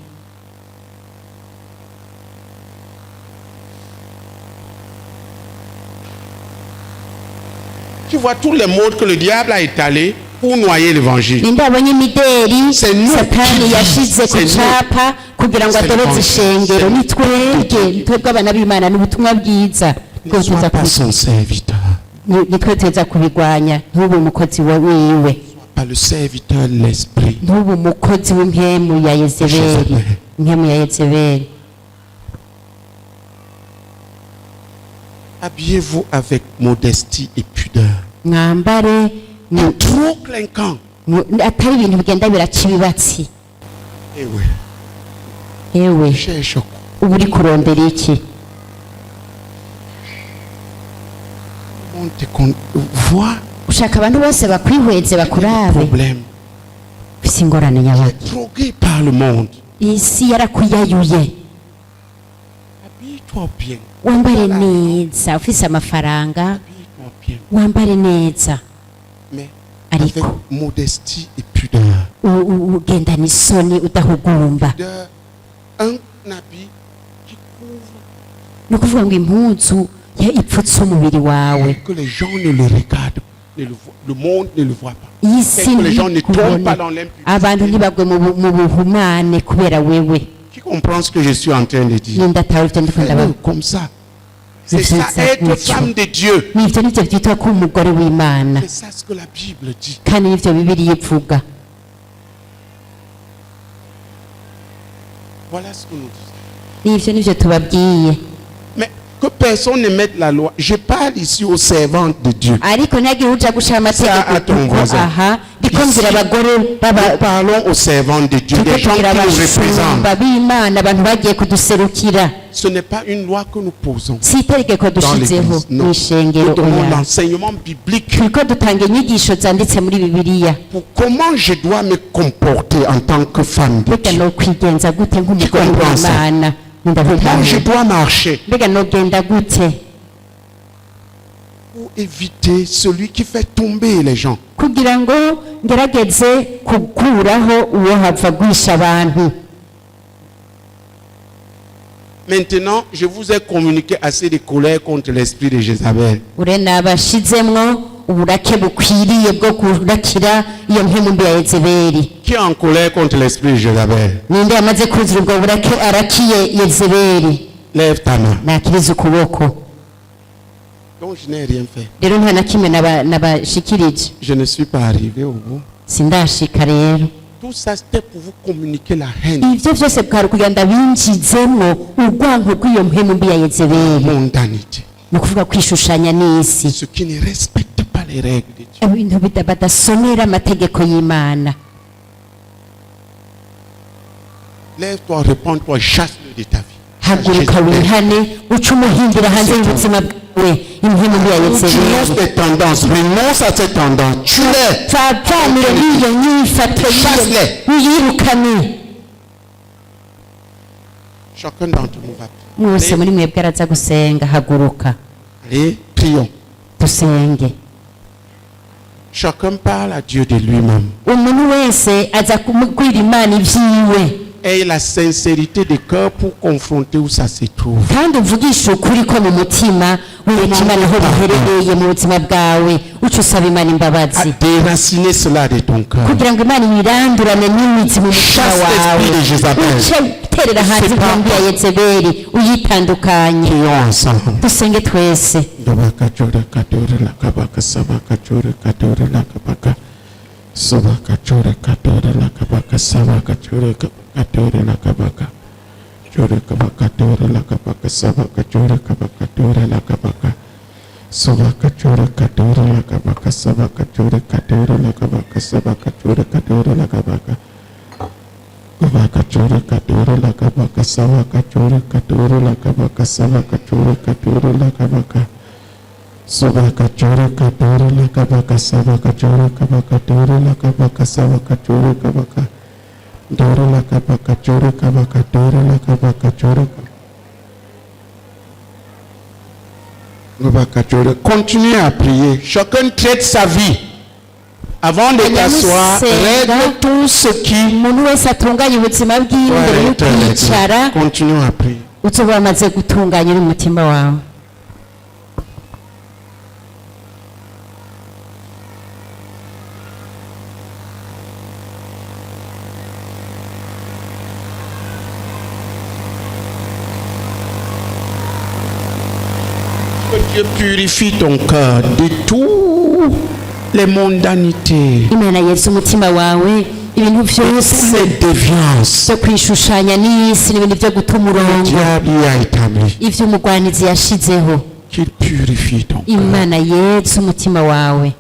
S1: Tu vois tous les modes que le diable a étalés pour noyer l'évangile.
S2: ninde abonye imideri
S1: C'est nous
S2: satani
S1: qui
S2: yashize ku
S1: vivons.
S2: capa kugira ngo
S1: C'est
S2: adoreze
S1: nous.
S2: ishengero ni twebwe abana b'imana n'ubutumwa bwiza
S1: Ne sois pas son serviteur.
S2: nitwe tuza kubigwanya ntube umukozi wiwe
S1: Pas le serviteur de l'esprit.
S2: ntube umukozi w'impemu ya yezebeli impemu ya yezebeli
S1: Habillez-vous avec modestie et pudeur.
S2: mwambare
S1: Pas trop clinquant.
S2: atari ibintu bigenda biraca ibibatsi
S1: Eh oui.
S2: yewe
S1: Cherche quoi?
S2: uba uri kurondera iki
S1: On te voit
S2: ushaka abantu bose bakwihweze bakurabe
S1: problème.
S2: ufise ingorane nyabaki
S1: Drogué par le monde.
S2: isi yarakuyayuye
S1: Habille-toi bien.
S2: wambare neza ufise amafaranga
S1: Habille-toi bien.
S2: wambare neza
S1: Mais avec
S2: ariko
S1: modestie et pudeur.
S2: ugendana isoni udahugumba
S1: Pudeur habit qui couvre.
S2: ni ukuvuga ngo impuzu ipfutse umubiri wawe
S1: Que les gens ne le regardent, le monde ne le voit pas.
S2: isi
S1: Que les gens ne tombent
S2: ntikubone
S1: pas dans l'impudicité.
S2: abantu ntibagwe mu buhumane kubera wewe
S1: Qui comprend ce que je suis en train de dire?
S2: ninda atawe ibyo ndiko
S1: Fais-le
S2: ndabavuga
S1: comme ça. C'est
S2: Fais
S1: ça,
S2: ça,
S1: être
S2: Micho.
S1: femme de Dieu.
S2: nivyo nivyo vyitwa ko umugore w'imana
S1: C'est ça ce que la Bible dit.
S2: kandi nivyo bibiriya ivuga
S1: Voilà ce que nous disons.
S2: nivyo nivyo tubabwiye
S1: Mais que personne ne mette la loi. Je parle ici aux servantes de Dieu.
S2: ariko ntihagire uja gushira amategeko
S1: Ça, à ton
S2: kuko
S1: voisin.
S2: aha ndiko mbwira abagore
S1: Nous parlons aux servantes de Dieu,
S2: turiko
S1: des gens qui
S2: tubwira
S1: nous représentent.
S2: abashumba b'imana abantu bagiye kuduserukira
S1: Ce n'est pas une loi que nous posons
S2: si itegeko
S1: dans
S2: dushizeho
S1: l'église. Non.
S2: mw'ishengero
S1: Nous donnons
S2: oya
S1: l'enseignement biblique
S2: turiko dutanga inyigisho zanditse muri bibiliya
S1: pour comment je dois me comporter en tant que femme de
S2: mbega
S1: Dieu.
S2: no kwigenza gute nk'umugore
S1: comprends ça?
S2: w'imana
S1: Comment je
S2: ndabitanga
S1: dois marcher
S2: mbega nogenda gute
S1: pour éviter celui qui fait tomber les gens.
S2: kugira ngo ngerageze gukuraho uwo hava gwisha abantu
S1: Maintenant, je vous ai communiqué assez de colère contre l'esprit de Jézabel.
S2: ure nabashizemwo uburake bukwiriye bwo kurakira iyo mpemu mbi ya yezebeli
S1: Qui est en colère contre l'esprit de Jézabel?
S2: ninde yamaze kuzura ubwo burake arakiye yezebeli
S1: Lève ta main.
S2: nakiriza ukuboko
S1: Donc je n'ai rien fait.
S2: rero nta na kimwe nabashikirije
S1: Je ne suis pas arrivé au bout.
S2: sindashika rero
S1: Tout ça, c'était pour vous communiquer la haine,
S2: ivyo vyose bwari kugira ngo abinjizemwo urwanko rw'iyo mpemu mbi ya
S1: la
S2: yezebeli
S1: mondanité.
S2: ni ukuvuga kwishushanya n'isi
S1: Ceux qui ne respectent pas les règles de Dieu.
S2: ibintu badasomera amategeko y'imana
S1: Lève-toi, réponds-toi, chasse-le de ta vie.
S2: haguruka wihane uca umuhindira hanze y'ubuzima bwawe impemu mbi ya
S1: Tu
S2: yezebeli
S1: lances des tendances, renonce à ces tendances, tue-les.
S2: twavanire n'iyo nyifato
S1: Chasse-les.
S2: uyirukane
S1: Chacun d'entre nous va.
S2: mwese muri mwebwe araza gusenga haguruka
S1: Allez, prions.
S2: dusenge
S1: Chacun parle à Dieu de lui-même.
S2: umuntu wese aza kumubwira imana ivyiwe
S1: Aie la sincérité de cœur pour confronter où ça se trouve.
S2: kandi uvugishe ukuri ko mu mutima wereka imana aho biherereye mu buzima bwawe uca usaba imana
S1: À
S2: imbabazi
S1: déraciner cela de ton cœur.
S2: kugira ngo imana ibirandurane n'imitsi mu mutima
S1: Chasse
S2: wawe
S1: l'esprit de Jézabel.
S2: uce uterera hanze intumbi ya yezebeli uyitandukanye
S1: Prions ensemble.
S2: dusenge twese
S1: Dobakachora katora la kabaka sabakachora katora la kabaka sabakachora katora la kabaka sabakachora katora la kabaka chora kabaka tora la kabaka sabakachora kabaka tora la kabaka sabakachora katora la kabaka sabakachora katora la kabaka sabakachora katora la kabaka Kabakachora katora la kabaka sabakachora katora la kabaka sabakachora katora la kabaka Sabakachora katora la kabaka sabakachora kabakatora la kabaka sabakachora kabaka Dora la kabakachora kabakatora la kabakachora kabakachora. Continuez à prier. Chacun traite sa vie. Avant de t'asseoir, règle tout ce qui
S2: umuntu wese atunganye ubuzima bwiwe
S1: doit
S2: mbere yo
S1: être réglé.
S2: kwicara
S1: Continuons à prier.
S2: uzoba wamaze gutunganya uri mu mutima wawe
S1: Que Dieu purifie ton cœur de toutes les mondanités,
S2: imana yeza umutima wawe ibintu byose
S1: toutes les déviances.
S2: byo kwishushanya n'isi n'ibintu byo guta
S1: Le
S2: umurongo
S1: diable y a établi.
S2: ivyo umugwanizi yashizeho
S1: Qu'il purifie ton cœur.
S2: imana yeza umutima wawe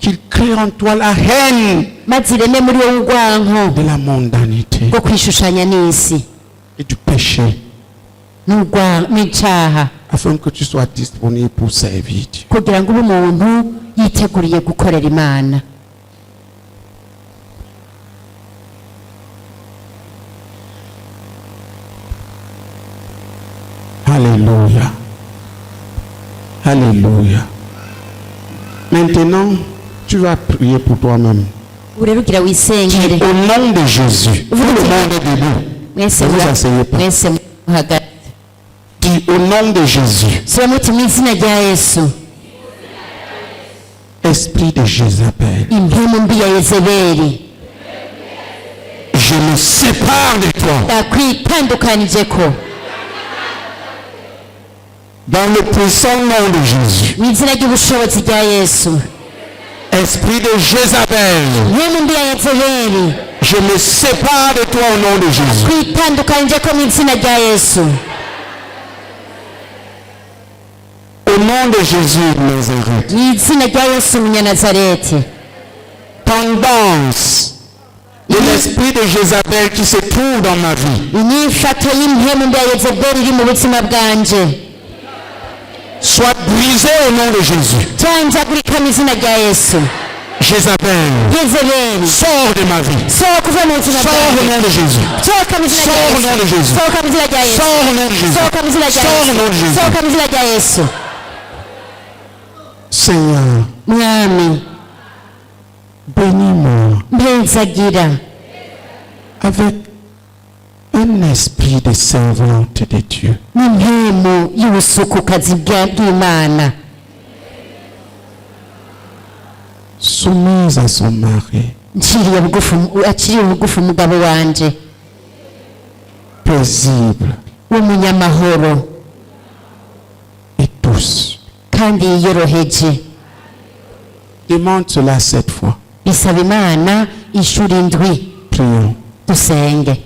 S1: Qu'il crée en toi la haine
S2: maze ireme muri wowe urwanko
S1: de la mondanité
S2: bwo kwishushanya n'isi
S1: et du péché,
S2: n'icaha
S1: afin que tu sois disponible pour servir Dieu.
S2: kugira ngo ube umuntu yiteguriye gukorera imana
S1: Alléluia. Alléluia. Maintenant, tu vas prier pour toi-même.
S2: ubu rero ugira wisengere
S1: Au nom de Jésus, tout le monde est debout.
S2: mwese
S1: Ne vous asseyez pas.
S2: mwese muhagaze
S1: Dis au nom de Jésus,
S2: sura muti mu izina rya yesu
S1: esprit de Jézabel,
S2: impemu mbi ya yezebeli
S1: je me sépare de toi.
S2: ndakwitandukanije ko
S1: Dans le puissant nom de Jésus,
S2: mu izina ry'ubushobozi rya yesu
S1: esprit de Jézabel,
S2: impemu mbi ya yezebeli
S1: je me sépare de toi au nom de Jésus.
S2: kwitandukanije ko mu izina rya yesu
S1: Au nom de Jésus de Nazareth,
S2: mu izina rya yesu umunyanazareti
S1: tendance de l'esprit de Jézabel qui se trouve dans ma vie,
S2: inyifato y'impemu mbi ya yezebeli iri mu buzima bwanje
S1: soit brisée au nom de Jésus.
S2: cyanjagurika mu izina rya yesu
S1: Jézabel,
S2: yezebeli
S1: sors de ma vie.
S2: sohoka uve mu buzima
S1: Sors au
S2: bwanjye
S1: nom de Jésus.
S2: sohoka mu izina rya
S1: Sors au nom de
S2: yesu
S1: Jésus.
S2: sohoka mu izina rya yesu
S1: Sors au nom de Jésus.
S2: sohoka mu izina rya
S1: Sors au nom de
S2: yesu
S1: Jésus.
S2: sohoka mu izina rya yesu
S1: Seigneur,
S2: mwami
S1: bénis-moi
S2: mpenzagira
S1: avec un esprit de servante de Dieu.
S2: n'impemu y'ubusukukazi bw'imana
S1: Soumise à son mari,
S2: aciriye bugufi umugabo wanje
S1: paisible
S2: w'umunyamahoro
S1: et douce.
S2: kandi yiyoroheje
S1: Demande cela 7 fois.
S2: bisaba imana inshuro indwi
S1: Prions.
S2: dusenge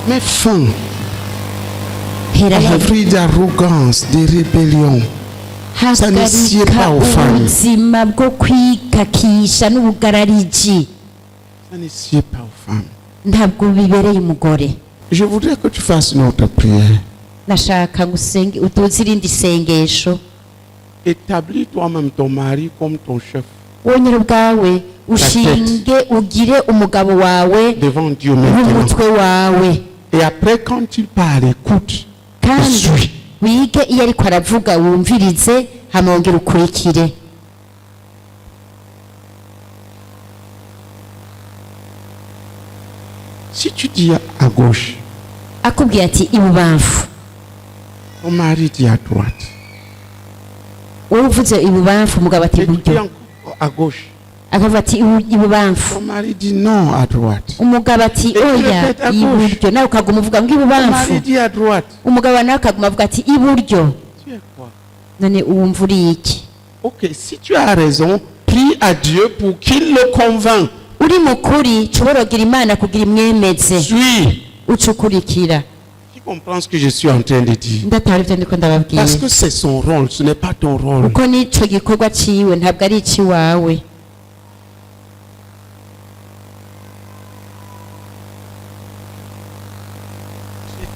S1: Mets fin
S2: hera
S1: à la
S2: hera
S1: vie d'arrogance, de rébellion. Ça ne sied pas
S2: hagarika
S1: aux femmes.
S2: ubuzima bwo kwikakisha n'ubugarariji
S1: Ça ne sied pas aux femmes.
S2: ntabwo bibereye umugore
S1: Je voudrais que tu fasses une autre prière.
S2: ndashaka gusenge utuze irindi sengesho
S1: Établis toi-même ton mari comme ton chef
S2: wonyine ubwawe ushinge ugire umugabo wawe
S1: devant Dieu maintenant.
S2: n'umutwe wawe
S1: Et après, quand il parle, écoute.
S2: kandi
S1: Suis.
S2: wige iyo ariko aravuga wumvirize hamongera ukurikire
S1: Si tu dis à gauche,
S2: akubwiye ati ibubamfu
S1: ton mari dit à droite.
S2: wowe uvuze ibubamfu umugabo ati
S1: Et tu dis
S2: iburyo
S1: encore à gauche.
S2: akavuga ati ibubamfu
S1: Ton mari dit non à droite.
S2: umugabo ati
S1: Et
S2: oya
S1: répète à gauche.
S2: iburyo nawe ukaguma uvuga ngo
S1: Ton
S2: ibubamfu
S1: mari dit à droite.
S2: umugabo nawe akaguma avuga ati iburyo
S1: Tu es quoi?
S2: none uwumva uri iki
S1: Ok, si tu as raison, prie à Dieu pour qu'il le convainc.
S2: uri mukuri cuborogira imana kugira imwemeze
S1: Suis.
S2: uca ukurikira
S1: Tu comprends ce que je suis en train de dire?
S2: ndatahura ibyo ndiko ndababwiye
S1: Parce que c'est son rôle, ce n'est pas ton rôle.
S2: kuko n'ico gikorwa ciwe ntabwo ari iciwawe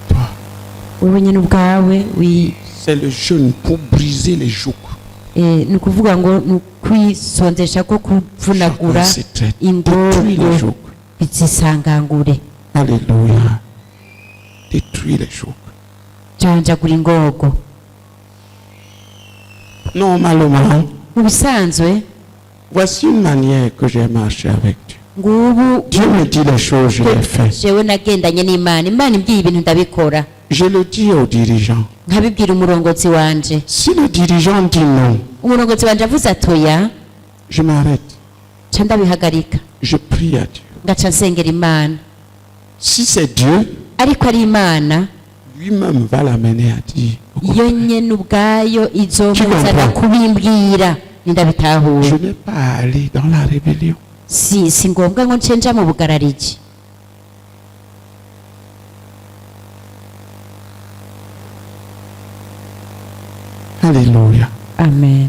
S1: Toi,
S2: wowe nyine ubwawe
S1: c'est le jeûne pour briser les jougs.
S2: ni ukuvuga ngo ni ukwisonzesha ko kuvunagura
S1: Chacun se traite. Détruis les
S2: ingogo
S1: jougs.
S2: bizisangangure
S1: Alléluia. Détruis les jougs.
S2: janjagura ingogo
S1: Normalement,
S2: mu bisanzwe
S1: voici une manière que j'ai marché avec Dieu.
S2: ngubu
S1: Dieu me dit les choses, je les fais.
S2: jewe nagendanye n'imana imana imbwiye ibintu ndabikora
S1: Je le dis aux dirigeants.
S2: nkabibwira umurongozi wanje
S1: Si le dirigeant dit non,
S2: umurongozi wanje avuze atoya
S1: je m'arrête.
S2: ca ndabihagarika
S1: Je prie à Dieu.
S2: ngaca nsengera imana
S1: Si c'est Dieu,
S2: ariko ari imana
S1: lui-même va l'amener à dire.
S2: yo nyene ubwayo izomuzana
S1: comprends?
S2: kubimbwira
S1: Je
S2: nindabitahura
S1: n'ai pas à aller dans la rébellion.
S2: si ngombwa ngo nce nja mu bugarariji
S1: Alléluia.
S2: amen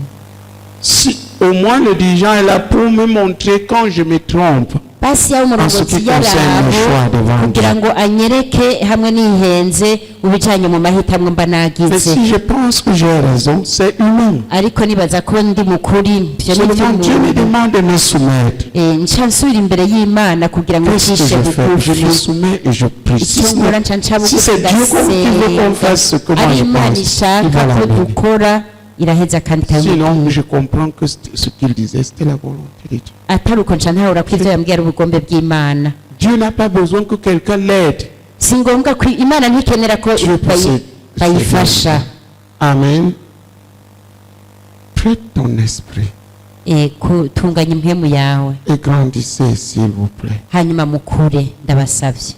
S1: Si au moins le dirigeant est là pour me montrer quand je me trompe.
S2: basi yawe
S1: En ce
S2: umurongozi
S1: qui concerne le choix
S2: yaraho
S1: devant
S2: kugira
S1: Dieu.
S2: ngo anyereke hamwe n'ihenze ubijanye mu mahitamwe mba
S1: Mais
S2: nagize
S1: si je pense que j'ai raison, c'est humain.
S2: ariko nibaza ko ndi mukuri ivyo ni
S1: Seulement Dieu me
S2: ivy'umuntu
S1: demande de me soumettre.
S2: nca nsubira imbere y'imana kugira ngo
S1: Qu'est-ce que
S2: ncishe
S1: je fais? Je me
S2: bugufi
S1: soumets et je prie. Si
S2: icyo nkora nca nca
S1: si
S2: bugufi
S1: c'est Dieu qui veut qu'on
S2: ndasenga
S1: fasse ce que moi
S2: ari
S1: je
S2: imana
S1: pense, il
S2: ishaka
S1: va
S2: ko
S1: l'amener.
S2: dukora iraheza kandi
S1: Sinon,
S2: ikabimubwira
S1: je comprends que ce qu'il disait, c'était la volonté de Dieu.
S2: atari uko nca ntahura ko ivyo yambwiye ari ubugombe bw'imana
S1: Dieu n'a pas besoin que quelqu'un l'aide.
S2: si ngombwa ko imana ntikenera ko
S1: Dieu possède.
S2: bayifasha
S1: Amen. Prête ton esprit
S2: kutunganya impwemu yawe
S1: et grandissez, s'il vous plaît.
S2: hanyuma mukure ndabasavye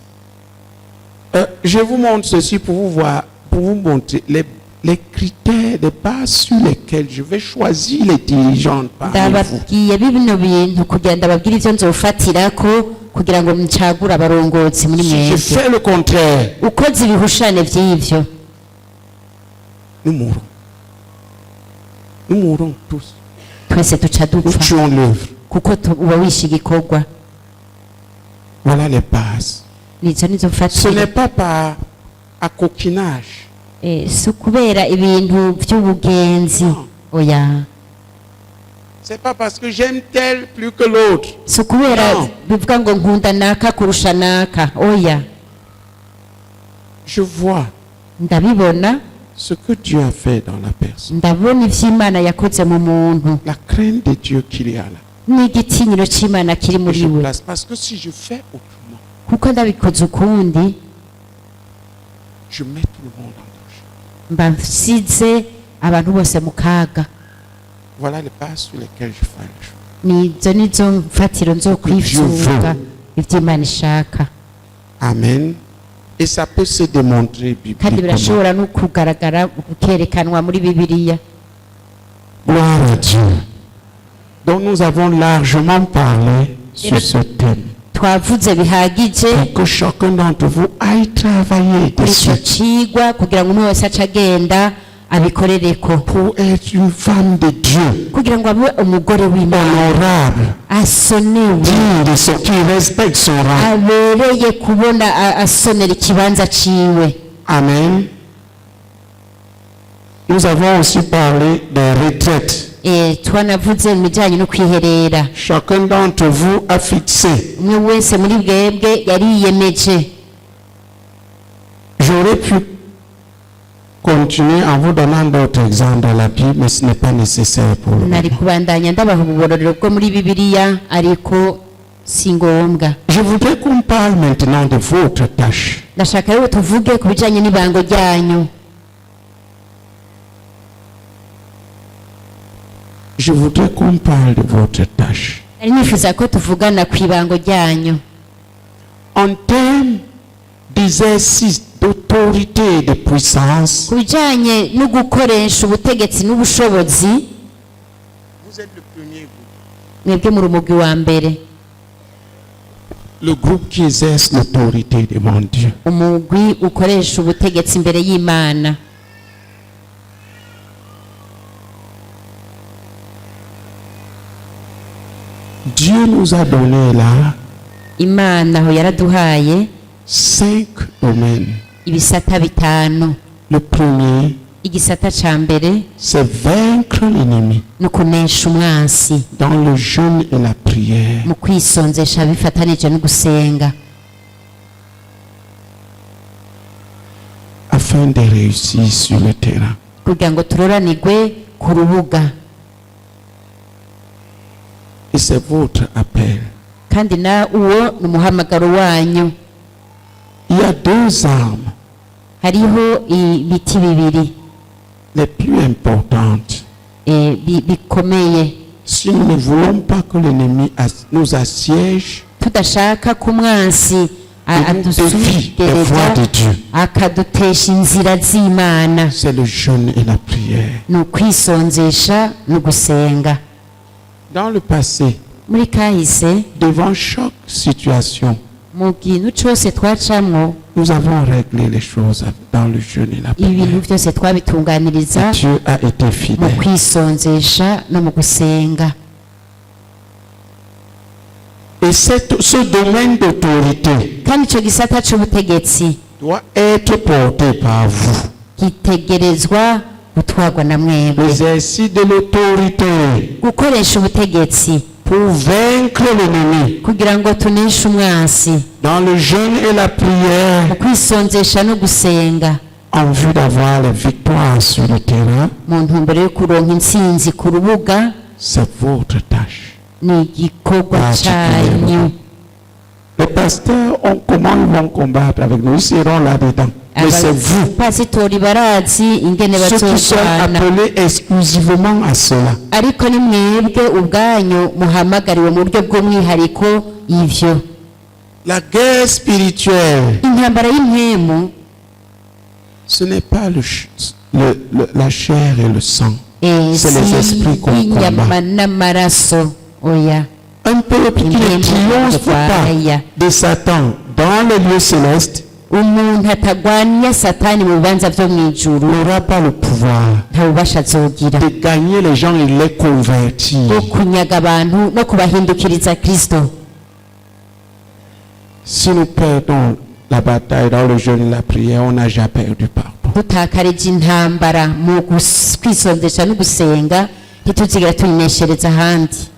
S1: Je vous montre ceci pour vous voir, pour vous montrer les critères de base sur lesquels je vais choisir les dirigeants parmi vous.
S2: ndababwiye bino bintu kugira ndababwire ivyo nzofatirako kugira ngo ncagure abarongozi muri
S1: Si je
S2: mwebwe
S1: fais le contraire,
S2: ukoze ibihushane vy'ivyo
S1: nous mourrons. Nous mourrons tous.
S2: twese tuca
S1: Nous
S2: dupfa
S1: tuons l'œuvre.
S2: kuko uba wishe igikorwa
S1: Voilà les bases.
S2: nizo nizo
S1: Ce n'est
S2: fatira
S1: pas par à coquinage.
S2: si ukubera ibintu vy'ubugenzi oya
S1: C'est pas parce que j'aime tel plus que l'autre.
S2: si ukubera
S1: Non.
S2: bivuga ngo nkunda naka kurusha naka oya
S1: Je vois
S2: ndabibona
S1: ce que Dieu a fait dans la personne.
S2: ndabona ivy'imana yakoze mu muntu
S1: La crainte de Dieu qu'il y a là.
S2: n'igitinyiro c'imana kiri
S1: Et
S2: muri
S1: je
S2: we
S1: place. Parce que si je fais autrement,
S2: kuko ndabikoze ukundi
S1: je mets tout le monde en danger.
S2: mba nsize abantu bose mu kaga
S1: Voilà les bases sur lesquelles je fais le choix.
S2: nizo nizo mfatiro nzokwisunga ivy'imana ishaka
S1: Amen. Et ça peut se démontrer
S2: kandi
S1: bibliquement.
S2: birashobora no kugaragara gukerekanwa muri bibiliya
S1: Gloire à Dieu. Donc nous avons largement parlé sur ce thème.
S2: twavuze bihagije
S1: Pour que chacun d'entre vous aille travailler
S2: kuri ico
S1: dessus.
S2: cigwa kugira ngo umwe wese ace agenda abikorereko
S1: Pour être une femme de Dieu,
S2: kugira ngo abe umugore w'imana
S1: honorable,
S2: asonewe
S1: digne de ce qui respecte son rang.
S2: abereye kubona asonera ikibanza ciwe
S1: Amen. Nous avons aussi parlé des retraites.
S2: twanavuze mu bijanye no kwiherera
S1: Chacun d'entre vous a fixé.
S2: umwe wese muri bwebwe yariyemeje
S1: J'aurais pu continuer en vous donnant d'autres exemples dans la Bible, mais ce n'est pas nécessaire pour le
S2: nari
S1: moment.
S2: kubandanya ndabaha ububororero bwo muri bibiliya ariko si ngombwa
S1: Je voudrais qu'on parle maintenant de votre tâche.
S2: ndashaka rero tuvuge ku bijanye n'ibango ryanyu
S1: Je voudrais qu'on parle de votre tâche.
S2: nari nifuza ko tuvugana ku ibango ryanyu
S1: En termes d'exercice d'autorité et de puissance,
S2: ku bijanye no gukoresha ubutegetsi n'ubushobozi
S1: vous êtes le premier groupe.
S2: mwebwe muri umugwi wa mbere
S1: Le groupe qui exerce l'autorité devant Dieu.
S2: umugwi ukoresha ubutegetsi imbere y'imana
S1: Dieu nous a donné là
S2: imana aho yaraduhaye
S1: 5 domaines.
S2: ibisata bitanu
S1: Le premier,
S2: igisata ca mbere
S1: c'est vaincre l'ennemi
S2: ni ukunesha umwansi
S1: dans le jeûne et la prière.
S2: mu kwisonzesha bifatanije no gusenga
S1: Afin de réussir sur le terrain.
S2: kugira ngo turoranirwe ku rubuga
S1: Et c'est votre appel.
S2: kandi na uwo ni umuhamagaro wanyu
S1: Il y a 2 armes
S2: hariho ibiti bibiri
S1: les plus importantes.
S2: bikomeye
S1: Si nous ne voulons pas que l'ennemi nous assiège,
S2: tudashaka ko umwansi
S1: il nous défie les voies
S2: adusugereza
S1: de Dieu.
S2: akadutesha inzira z'imana
S1: C'est le jeûne et la prière.
S2: ni ukwisonzesha no gusenga
S1: Dans le passé,
S2: muri kahise
S1: devant chaque situation,
S2: mu kintu cose twacamwo
S1: nous avons réglé les choses dans le jeûne et la
S2: ibintu
S1: prière.
S2: byose twabitunganiriza
S1: Et Dieu a été
S2: mu
S1: fidèle.
S2: kwisonzesha no mu gusenga
S1: Et ce domaine d'autorité
S2: kandi ico gisata c'ubutegetsi
S1: doit être porté par vous.
S2: gitegerezwa gutwarwa na mwebwe
S1: L'exercice de l'autorité
S2: gukoresha ubutegetsi
S1: pour vaincre l'ennemi
S2: kugira ngo tuneshe umwansi
S1: dans le jeûne et la
S2: mu
S1: prière
S2: kwisonzesha no gusenga
S1: en vue d'avoir les victoires sur le terrain,
S2: mu ntumbero yo kuronka intsinzi ku rubuga
S1: c'est votre tâche.
S2: ni igikorwa cyanyu.
S1: Les pasteurs, comment ils vont combattre avec nous? Ils seront là-dedans. Mais c'est vous,
S2: abapasitori barazi ingene
S1: ceux qui sont
S2: bazocana,
S1: appelés exclusivement à cela.
S2: ariko ni mwebwe ubwanyu muhamagariwe mu buryo bw'umwihariko ivyo.
S1: La guerre spirituelle,
S2: Intambara y'impemu
S1: ce n'est pas la chair et le sang. C'est les esprits qu'on
S2: inyama
S1: combat.
S2: n'amaraso, oya.
S1: Un peuple qui ne triomphe pas de Satan dans les lieux célestes
S2: Umuntu atagwanya satani mu bibanza vyo mw'ijuru
S1: n'aura pas le pouvoir
S2: nta bubasha azogira
S1: de gagner les gens et les convertir.
S2: bwo kunyaga abantu no kubahindukiriza Kristo.
S1: Si nous perdons la bataille dans le jeûne et la prière, on n'a jamais perdu pardon.
S2: Dutakarije intambara mu kwisondesha no gusenga ntituzigira tuyineshereza ahandi.